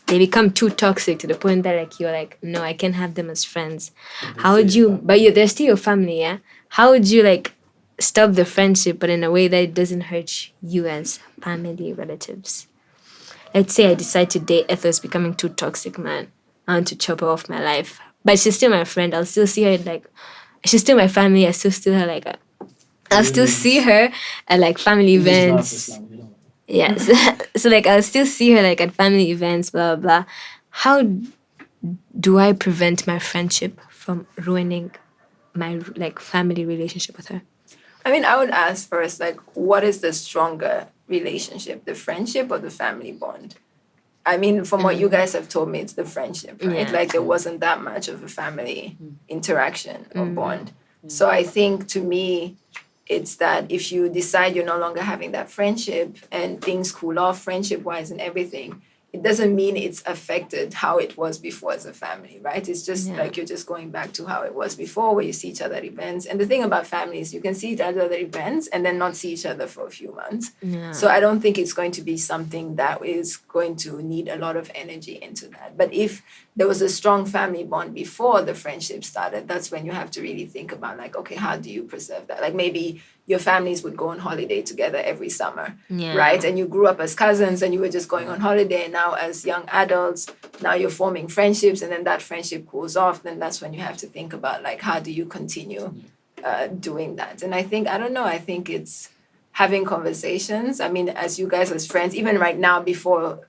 they become too toxic to the point that like you're like, no, I can't have them as friends. How would you, they're still your family, yeah? How would you like stop the friendship but in a way that it doesn't hurt you as family relatives? Let's say I decide to date Ethel's becoming too toxic, man. I want to chop her off my life. But she's still my friend. I'll still see her like, she's still my family. I still her like, I'll still see her at like family events. Yes. So like I'll still see her like at family events, blah, blah, blah. How do I prevent my friendship from ruining my like family relationship with her? I mean, I would ask first, like, what is the stronger relationship, the friendship or the family bond? I mean, from what you guys have told me, it's the friendship, right? Yeah. Like, there wasn't that much of a family interaction or bond. So I think to me, it's that if you decide you're no longer having that friendship and things cool off friendship wise and everything, it doesn't mean it's affected how it was before as a family, right? It's just Yeah. like you're just going back to how it was before, where you see each other at events. And the thing about families, you can see each other at events and then not see each other for a few months. Yeah. So I don't think it's going to be something that is going to need a lot of energy into that. But if there was a strong family bond before the friendship started, that's when you have to really think about like, okay, how do you preserve that? Like maybe your families would go on holiday together every summer, Yeah. right? And you grew up as cousins and you were just going on holiday. And now as young adults, now you're forming friendships, and then that friendship cools off. Then that's when you have to think about like, how do you continue doing that? And I think it's having conversations. I mean, as you guys as friends, even right now, before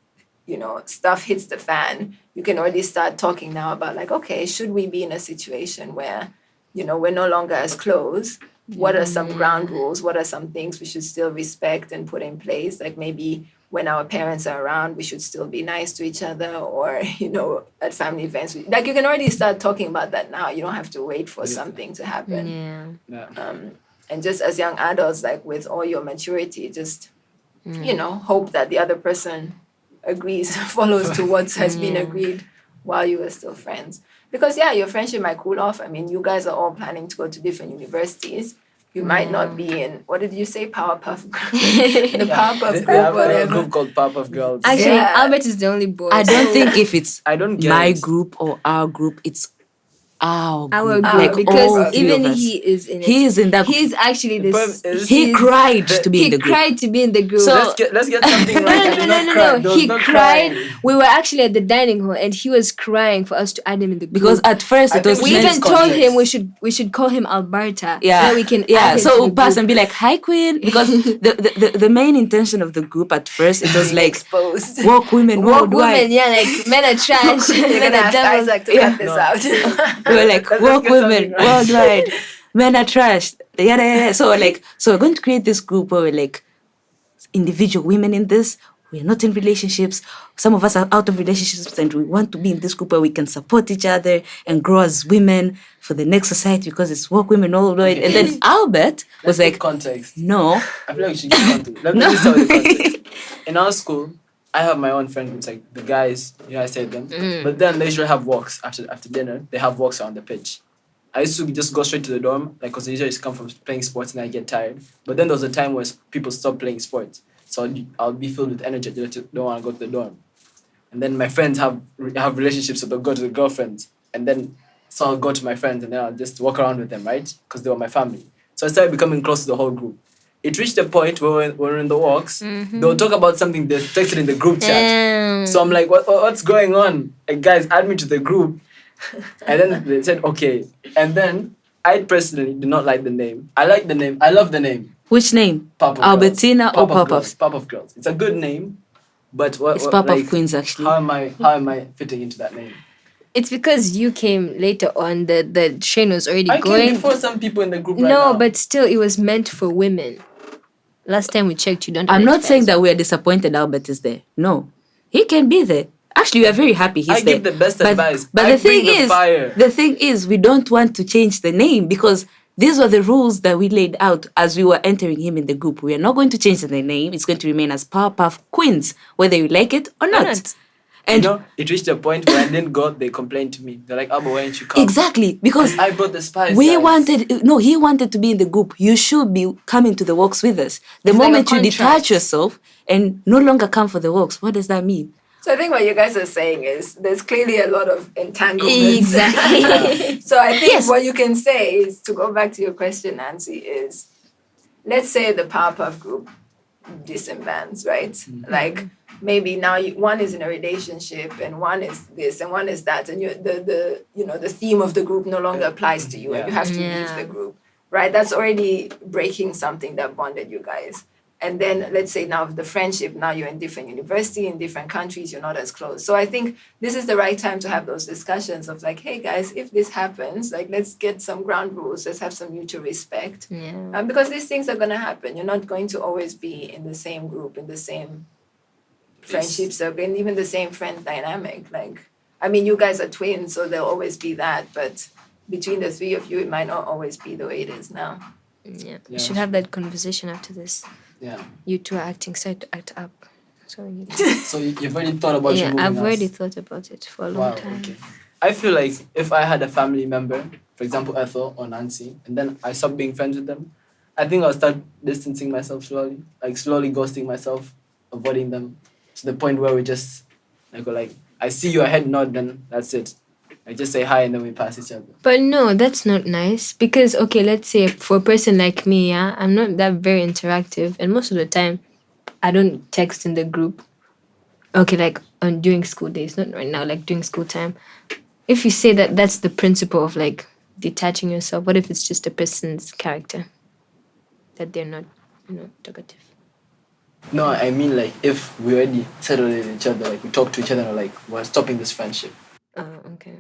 stuff hits the fan, you can already start talking now about like, okay, should we be in a situation where we're no longer as close? What are some ground rules? What are some things we should still respect and put in place? Like maybe when our parents are around, we should still be nice to each other, or at family events, like you can already start talking about that now. You don't have to wait for something to happen. Yeah. And just as young adults, like with all your maturity, just hope that the other person agrees, follows to what has been agreed while you were still friends. Because your friendship might cool off. I mean, you guys are all planning to go to different universities. You might not be in, what did you say, Powerpuff the Powerpuff They group, have a whatever. group called Powerpuff Girls. Actually, Yeah. Albert is the only boy. I don't so- think if it's I don't get my it. group or our group, it's our our group. group, Like all because three even of us. he is in it. He is in that group. He's actually The this. problem is- He cried to be in He the group. cried to be in the group. So- Let's get something right. I did not cry. There was He no cried. crying. We were actually at the dining hall, and he was crying for us to add him in the group. Because at first I it was think we men's even meant- told context. him we should call him Alberta. yeah, so that we can yeah. add him So to the pass group. and be like, "Hi, Queen," because the main intention of the group at first it was Being like exposed. woke women Woke worldwide. women, yeah, like men are trash. You're men gonna are ask devils. Isaac to Yeah. cut this out. We were like, Let's woke get women something right. worldwide. Men are trash. Yada, yada. So we're going to create this group where we're like individual women in this. We're not in relationships. Some of us are out of relationships, and we want to be in this group where we can support each other and grow as women for the next society, because it's woke women all the way. And then Albert was Let's give like, context. no. I feel like we should give context. Let me just tell you the context. In our school, I have my own friend groups, like the guys, I said them. But then they usually have walks after dinner. They have walks around the pitch. I used to just go straight to the dorm, like, because I usually just come from playing sports and I get tired. But then there was a time where people stopped playing sports. So I'll be filled with energy. I don't want to go to the dorm. And then my friends have relationships, so they'll go to the girlfriends. And then, so I'll go to my friends and then I'll just walk around with them, right? Because they were my family. So I started becoming close to the whole group. It reached a point where we're in the walks, they'll talk about something they texted in the group chat. So I'm like, what's going on? And guys, add me to the group. And then they said, okay. And then I personally do not like the name. I like the name. I love the name. Which name? Powerpuff Albertina Girls. or Powerpuff? Powerpuff Girls. It's a good name, but what? It's what, Powerpuff like, Queens, actually. How am I fitting into that name? It's because you came later on. The train was already I going. came before some people in the group. Right No, now. but still, it was meant for women. Last time we checked, you don't. I'm not saying identify that we're disappointed Albert is there. No. He can be there. Actually, we are very happy he's I there. give the best advice. But I the thing bring the is, fire. the thing is, we don't want to change the name, because these were the rules that we laid out as we were entering him in the group. We are not going to change the name. It's going to remain as Powerpuff Queens, whether you like it or not. not. And it reached a point where I didn't go. They complained to me. They're like, "Abba, why didn't you come?" exactly, because I brought the spice. he guys. wanted to be in the group. You should be coming to the walks with us. The It's like a moment you contract. detach yourself and no longer come for the walks, what does that mean? So I think what you guys are saying is there's clearly a lot of entanglements. Exactly. So I think Yes. what you can say is, to go back to your question, Nancy, is let's say the Powerpuff group disbands, right? Like maybe now one is in a relationship and one is this and one is that, and the theme of the group no longer applies to you and you have to leave Yeah. the group, right? That's already breaking something that bonded you guys. And then let's say now the friendship, now you're in different university, in different countries, you're not as close. So I think this is the right time to have those discussions of like, hey guys, if this happens, like let's get some ground rules, let's have some mutual respect. Yeah. Because these things are going to happen. You're not going to always be in the same group, in the same friendship circle, and even the same friend dynamic. Like, I mean, you guys are twins, so there'll always be that. But between the three of you, it might not always be the way it is now. Yeah. Yeah. We should have that conversation after this. Yeah. You two are acting side to act up. So you So you've already thought about yeah, removing I've us. already thought about it for a long Wow, time. okay. I feel like if I had a family member, for example, Ethel or Nancy, and then I stopped being friends with them, I think I'll start distancing myself slowly, like slowly ghosting myself, avoiding them, to the point where we just, like, we're like, I see you, a head nod, then that's it. I just say hi and then we pass each other. But no, that's not nice because okay, let's say for a person like me, yeah, I'm not that very interactive, and most of the time, I don't text in the group. Okay, like on during school days, not right now, like during school time. If you say that that's the principle of like detaching yourself, what if it's just a person's character that they're not, talkative? No, I mean like if we already settled in each other, like we talk to each other, and we're like, we're stopping this friendship. Oh, okay.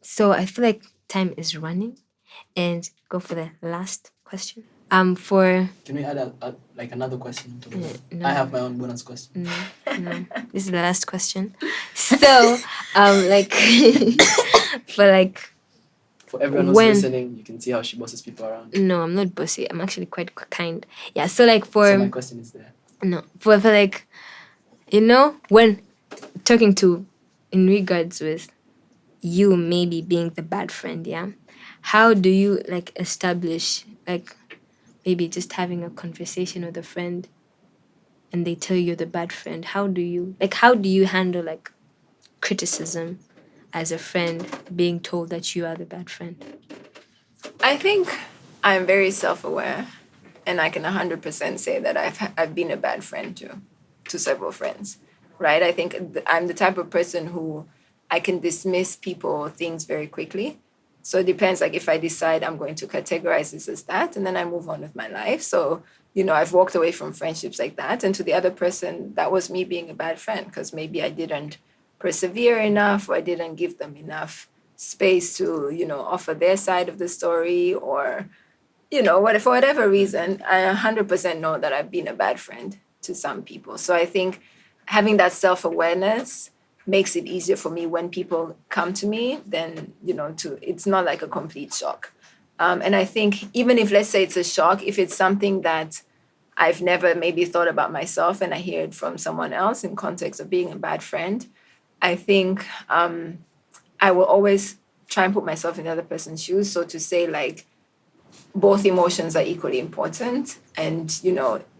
So I feel like time is running, and go for the last question. For Can we add like another question? To that? no. I have my own bonus question. no, this is the last question. So, like, for like, For everyone who's when listening, you can see how she bosses people around. no, I'm not bossy. I'm actually quite kind. Yeah. So like So my for question is there. no, for like, when talking to, in regards with you maybe being the bad friend, yeah. How do you like establish like maybe just having a conversation with a friend and they tell you you're the bad friend? How do you handle like criticism as a friend being told that you are the bad friend? I think I'm very self-aware, and I can 100% say that I've been a bad friend to several friends, right? I think I'm the type of person who I can dismiss people or things very quickly. So it depends. Like if I decide I'm going to categorize this as that, and then I move on with my life. So I've walked away from friendships like that, and to the other person, that was me being a bad friend because maybe I didn't persevere enough, or I didn't give them enough space to offer their side of the story, or for whatever reason. I 100% know that I've been a bad friend to some people. So I think having that self-awareness makes it easier for me when people come to me, then it's not like a complete shock. And I think even if, let's say, it's a shock, if it's something that I've never maybe thought about myself and I hear it from someone else in context of being a bad friend, I think I will always try and put myself in the other person's shoes. So to say, like, both emotions are equally important. And,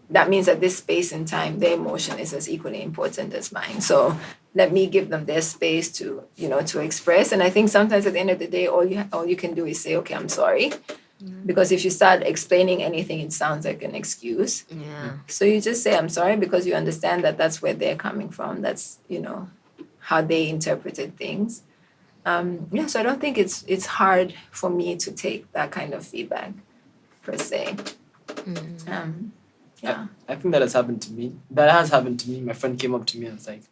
that means that this space and time, their emotion is as equally important as mine. So let me give them their space to, to express. And I think sometimes at the end of the day, all you can do is say, okay, I'm sorry. Because if you start explaining anything, it sounds like an excuse. Yeah. So you just say, I'm sorry, because you understand that that's where they're coming from. That's, how they interpreted things. So I don't think it's hard for me to take that kind of feedback per se. Yeah. I think that has happened to me. That has happened to me. My friend came up to me and was like,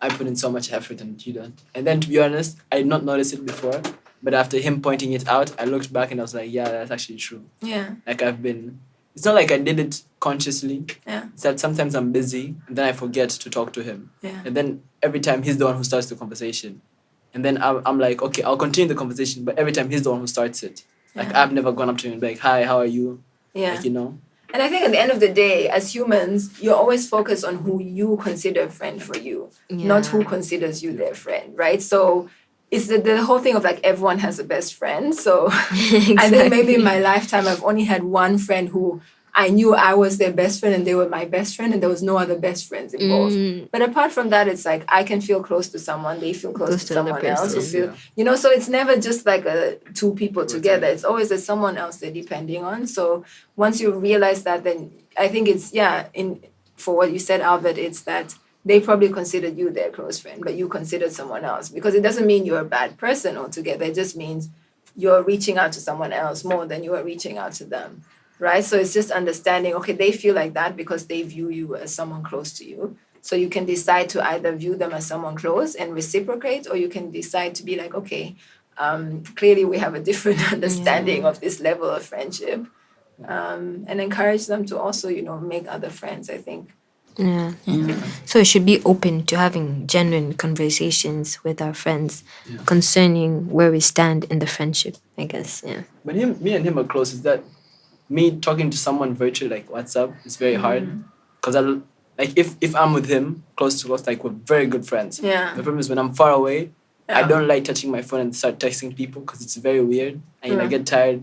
I put in so much effort and you don't. And then to be honest, I did not notice it before. But after him pointing it out, I looked back and I was like, yeah, that's actually true. Yeah. Like it's not like I did it consciously. Yeah. It's that sometimes I'm busy and then I forget to talk to him. Yeah. And then every time he's the one who starts the conversation. And then I'm like, okay, I'll continue the conversation. But every time he's the one who starts it. Like Yeah. I've never gone up to him and be like, hi, how are you? Yeah. Like, And I think at the end of the day, as humans, you're always focused on who you consider a friend for you, not who considers you their friend, right? So it's the whole thing of like everyone has a best friend. So I think maybe in my lifetime, I've only had one friend who I knew I was their best friend and they were my best friend and there was no other best friends involved. But apart from that, it's like I can feel close to someone, they feel close to someone else. Who feel, so it's never just like two people together. It's always there's someone else they're depending on. So once you realize that, then I think it's, for what you said, Albert, it's that they probably considered you their close friend, but you considered someone else. Because it doesn't mean you're a bad person altogether. It just means you're reaching out to someone else more than you are reaching out to them. Right? So it's just understanding, okay, they feel like that because they view you as someone close to you. So you can decide to either view them as someone close and reciprocate, or you can decide to be like, okay, clearly we have a different understanding of this level of friendship. And encourage them to also, make other friends, I think. Yeah. So we should be open to having genuine conversations with our friends concerning where we stand in the friendship, I guess. Yeah. But me and him are close. Is that me talking to someone virtually like WhatsApp is very hard because like if I'm with him close to close, like we're very good friends. Yeah. The problem is when I'm far away, I Yeah. don't like touching my phone and start texting people because it's very weird. And I get tired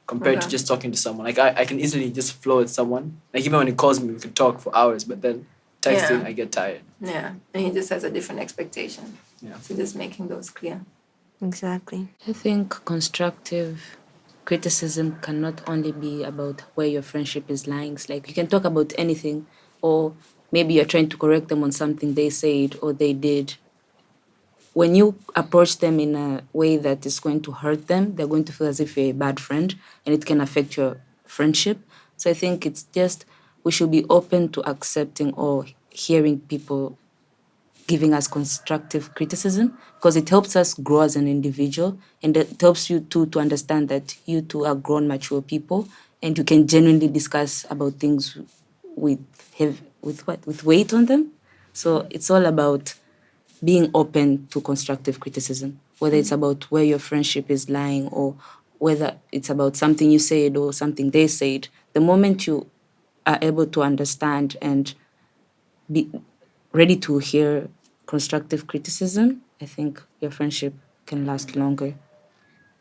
compared to Okay. just talking to someone. Like I can easily just flow with someone. Like even when he calls me, we can talk for hours. But then texting, Yeah. I get tired. Yeah. And he just has a different expectation. Yeah. So just making those clear. Exactly. I think constructive criticism cannot only be about where your friendship is lying. It's like you can talk about anything, or maybe you're trying to correct them on something they said or they did. When you approach them in a way that is going to hurt them, they're going to feel as if you're a bad friend, and it can affect your friendship. So I think it's just we should be open to accepting or hearing people giving us constructive criticism, because it helps us grow as an individual, and it helps you too to understand that you two are grown, mature people, and you can genuinely discuss about things with with weight on them. So it's all about being open to constructive criticism, whether it's about where your friendship is lying or whether it's about something you said or something they said. The moment you are able to understand and be ready to hear constructive criticism, I think your friendship can last longer.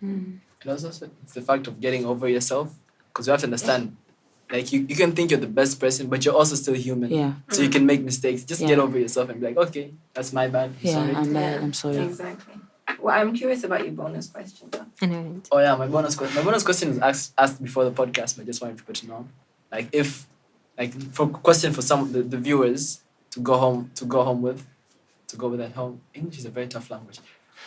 And also, it's the fact of getting over yourself, because you have to understand, like you can think you're the best person, but you're also still human. Yeah. So you can make mistakes. Just get Yeah. over yourself and be like, okay, that's my bad. I'm Yeah, sorry. I'm bad. Yeah, I'm sorry. Exactly. Well, I'm curious about your bonus question though. I know. Oh yeah, my bonus question. My bonus question is asked before the podcast, but I just wanted people to know, like if, like for question for some the viewers to go home with at home. English is a very tough language.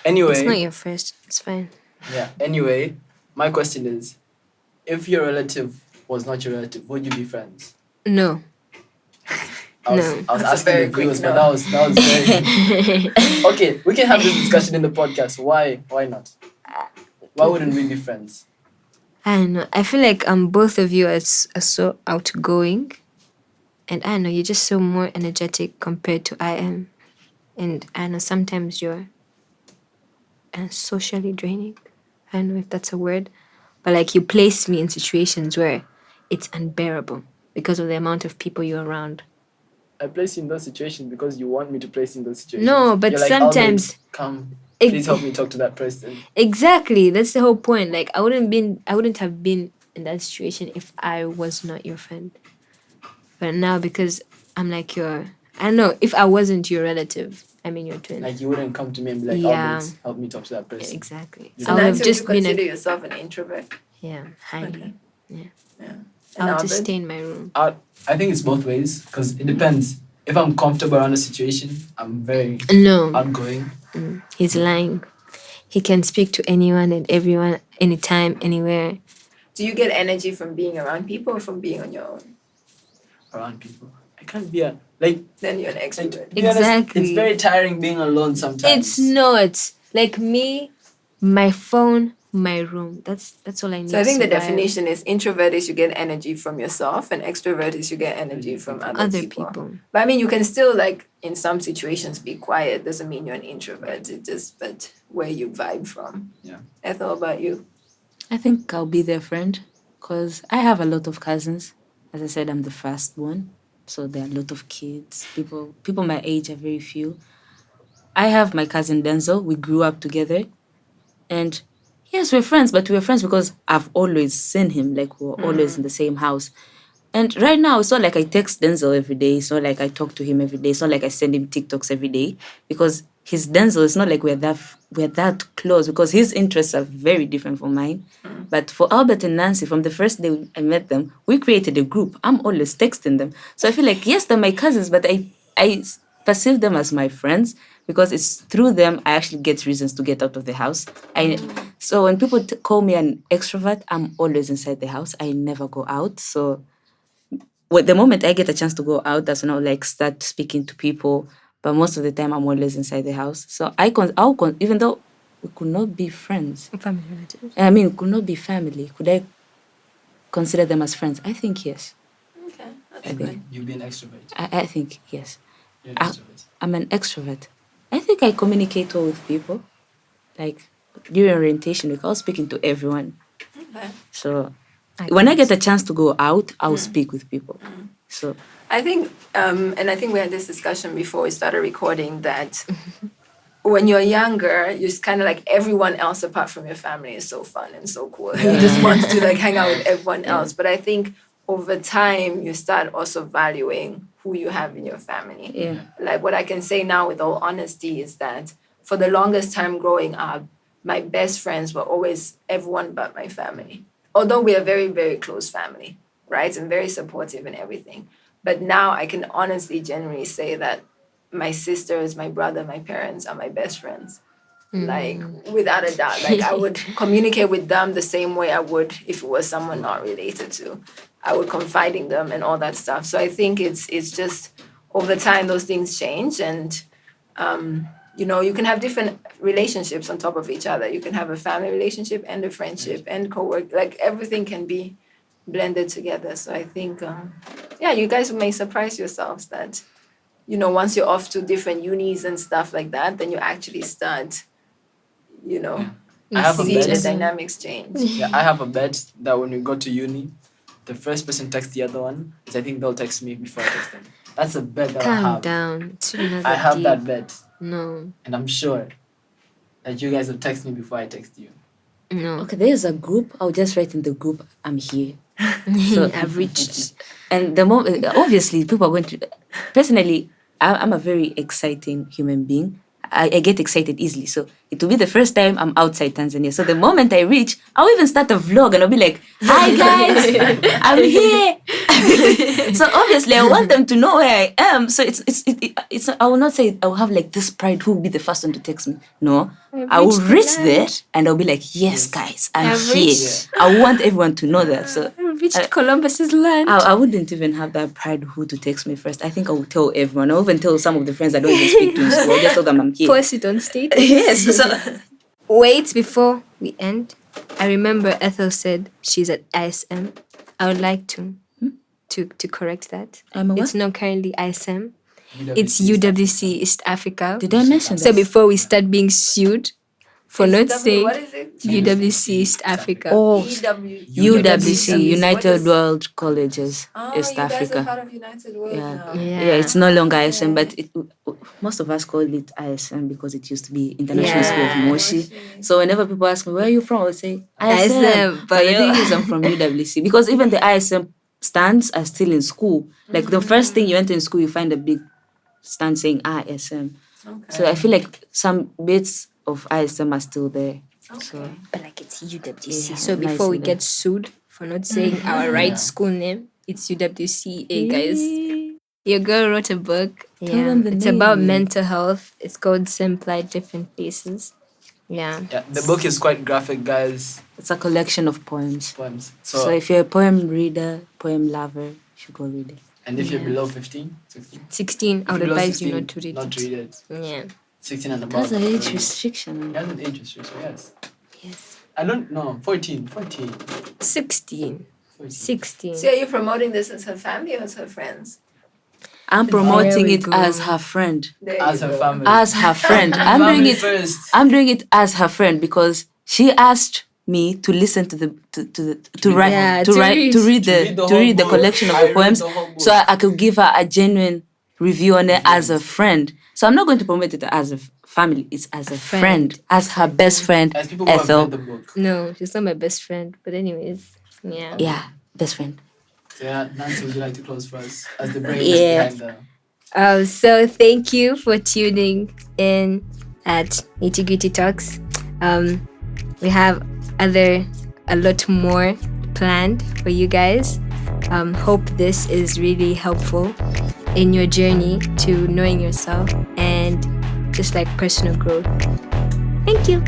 Anyway, It's not your first. It's fine. yeah. Anyway, my question is, if your relative was not your relative, would you be friends? No. I was No. I was That's a asking very the quick viewers, but no. that was very okay. We can have this discussion in the podcast. Why not? Why wouldn't we be friends? I don't know. I feel like both of you are so outgoing, and I don't know, you're just so more energetic compared to I am, and I know sometimes you're socially draining. I don't know if that's a word, but like you place me in situations where it's unbearable because of the amount of people you're around. I place you in those situations because you want me to place you in those situations. No, but you're like, sometimes Albert, come, please help me talk to that person. exactly, that's the whole point. Like I wouldn't have been in that situation if I was not your friend. But now because I'm like I don't know, if I wasn't your relative, I mean your twin. Like you wouldn't come to me and be like, Yeah. Albert, help me talk to that person. Exactly. You I know? would have Nancy, just would you been consider yourself an introvert? yeah, highly. Okay. Yeah. Yeah. I would And just Albert? stay in my room. I think it's both ways because it depends. If I'm comfortable around the situation, I'm very No, outgoing. he's lying. He can speak to anyone and everyone, anytime, anywhere. Do you get energy from being around people or from being on your own? Around people. I can't be like Then you're an to extrovert. be honest, Exactly. it's very tiring being alone sometimes. It's not like me, my phone, my room. That's all I need. So I think to the survive. definition is introvert is you get energy from yourself, and extrovert is you get energy from other people. But I mean, you can still like in some situations be quiet. Doesn't mean you're an introvert. It's just but where you vibe from. Yeah. Ethel, about you? I think I'll be their friend because I have a lot of cousins. As I said, I'm the first one. So there are a lot of kids. People my age are very few. I have my cousin Denzel. We grew up together. And yes, we're friends, but we're friends because I've always seen him. Like we're always in the same house. And right now, it's not like I text Denzel every day. It's not like I talk to him every day. It's not like I send him TikToks every day because he's Denzel. It's not like we're that close because his interests are very different from mine. But for Albert and Nancy, from the first day I met them, we created a group. I'm always texting them. So I feel like, yes, they're my cousins, but I perceive them as my friends because it's through them I actually get reasons to get out of the house. So when people call me an extrovert, I'm always inside the house. I never go out. So the moment I get a chance to go out, that's when I'll like start speaking to people. But most of the time, I'm always inside the house. So even though we could not be friends, Family relatives. I mean, could not be family. Could I consider them as friends? I think yes. Okay, that's I good. think You be an extrovert. I think yes. You're an I- extrovert. I'm an extrovert. I think I communicate well with people. Like during orientation week, I was speaking to everyone. Okay. So when I get a chance to go out, I'll speak with people. So I think, and I think we had this discussion before we started recording, that when you're younger, you're just kind of like everyone else apart from your family is so fun and so cool. You just want to like hang out with everyone else. But I think over time, you start also valuing who you have in your family. Yeah. Like what I can say now with all honesty is that for the longest time growing up, my best friends were always everyone but my family. Although we are very, very close family, right? And very supportive and everything. But now I can honestly, genuinely say that my sisters, my brother, my parents are my best friends. Like, without a doubt. Like, I would communicate with them the same way I would if it was someone not related to. I would confide in them and all that stuff. So I think it's just over time those things change, and you can have different relationships on top of each other. You can have a family relationship and a friendship and co-work. Like everything can be blended together. So I think, you guys may surprise yourselves that, once you're off to different unis and stuff like that, then you actually start, I have a see the bet. dynamics change. Yeah, I have a bet that when we go to uni, the first person texts the other one is I think they'll text me before I text them. That's a bet that I Calm have. down. It's really not I that have deep. that bet, No. and I'm sure that you guys will text me before I text you. No. Okay, there is a group. I'll just write in the group, I'm here. So I've reached. And the moment, obviously, people are going to. Personally, I'm a very exciting human being. I get excited easily. So it will be the first time I'm outside Tanzania. So the moment I reach, I'll even start a vlog and I'll be like, "Hi guys, I'm here." So obviously, I want them to know where I am. So it's. I will not say I will have like this pride. Who will be the first one to text me? No, I will reached the reach there land. and I'll be like, "Yes, guys, I'm I've here." reached- I want everyone to know that. So I've reached Columbus's land. I wouldn't even have that pride who to text me first. I think I will tell everyone. I'll even tell some of the friends I don't even speak to in school. I'll just tell them I'm here. Post it on status. Yes. So, Wait, before we end, I remember Ethel said she's at ISM. I would like to correct that. I'm a what? It's not currently ISM. It's UWC East Africa. Did I mention So that? before we start being sued for not saying What is it? UWC East Africa. Oh, EW. UWC, United What is- World Colleges, Oh, East you guys are Africa. part of United World now. Yeah, it's no longer ISM, but most of us call it ISM because it used to be International School of Yeah. Moshi. So whenever people ask me, where are you from? I say, ISM. ISM, But the but thing is, I'm from UWC because even the ISM stands are still in school. Like the first thing you enter in school, you find a big stand saying ISM. Okay. So I feel like some bits of ISM are still there. Okay. But like it's UWC. Yeah, So nice before we in get sued for not saying our right school name, it's UWC. Hey guys, your girl wrote a book. Yeah, them the it's about name. mental health. It's called Simply Different Places. Yeah. Yeah, the book is quite graphic, guys. It's a collection of poems. Poems. So if you're a poem reader, poem lover, you should go read it. And if you're below 15, 16, 16, I would if you're below advise you 16, not to read not it. to read it. Yeah. 16 and above. That's an age read it. restriction. That's an age restriction, yes. Yes. I don't know, 14. 16. 14. 16. So are you promoting this as her family or as her friends? I'm promoting we it go. as her friend. There As you her go. family. As her friend. I'm doing Family it. first. I'm doing it as her friend because she asked me to listen to read the whole collection of book. the I read poems, the whole book. so I could give her a genuine review on it as a friend. So I'm not going to promote it as a family. It's as a friend, as her best friend, As people who have Ethel. read the book. No, she's not my best friend. But anyways, yeah. Yeah, best friend. So yeah, Nancy, would you like to close for us as the brain Yeah. behind the... So thank you for tuning in at Nitty Gritty Talks. We have a lot more planned for you guys. Hope this is really helpful in your journey to knowing yourself and just like personal growth. Thank you.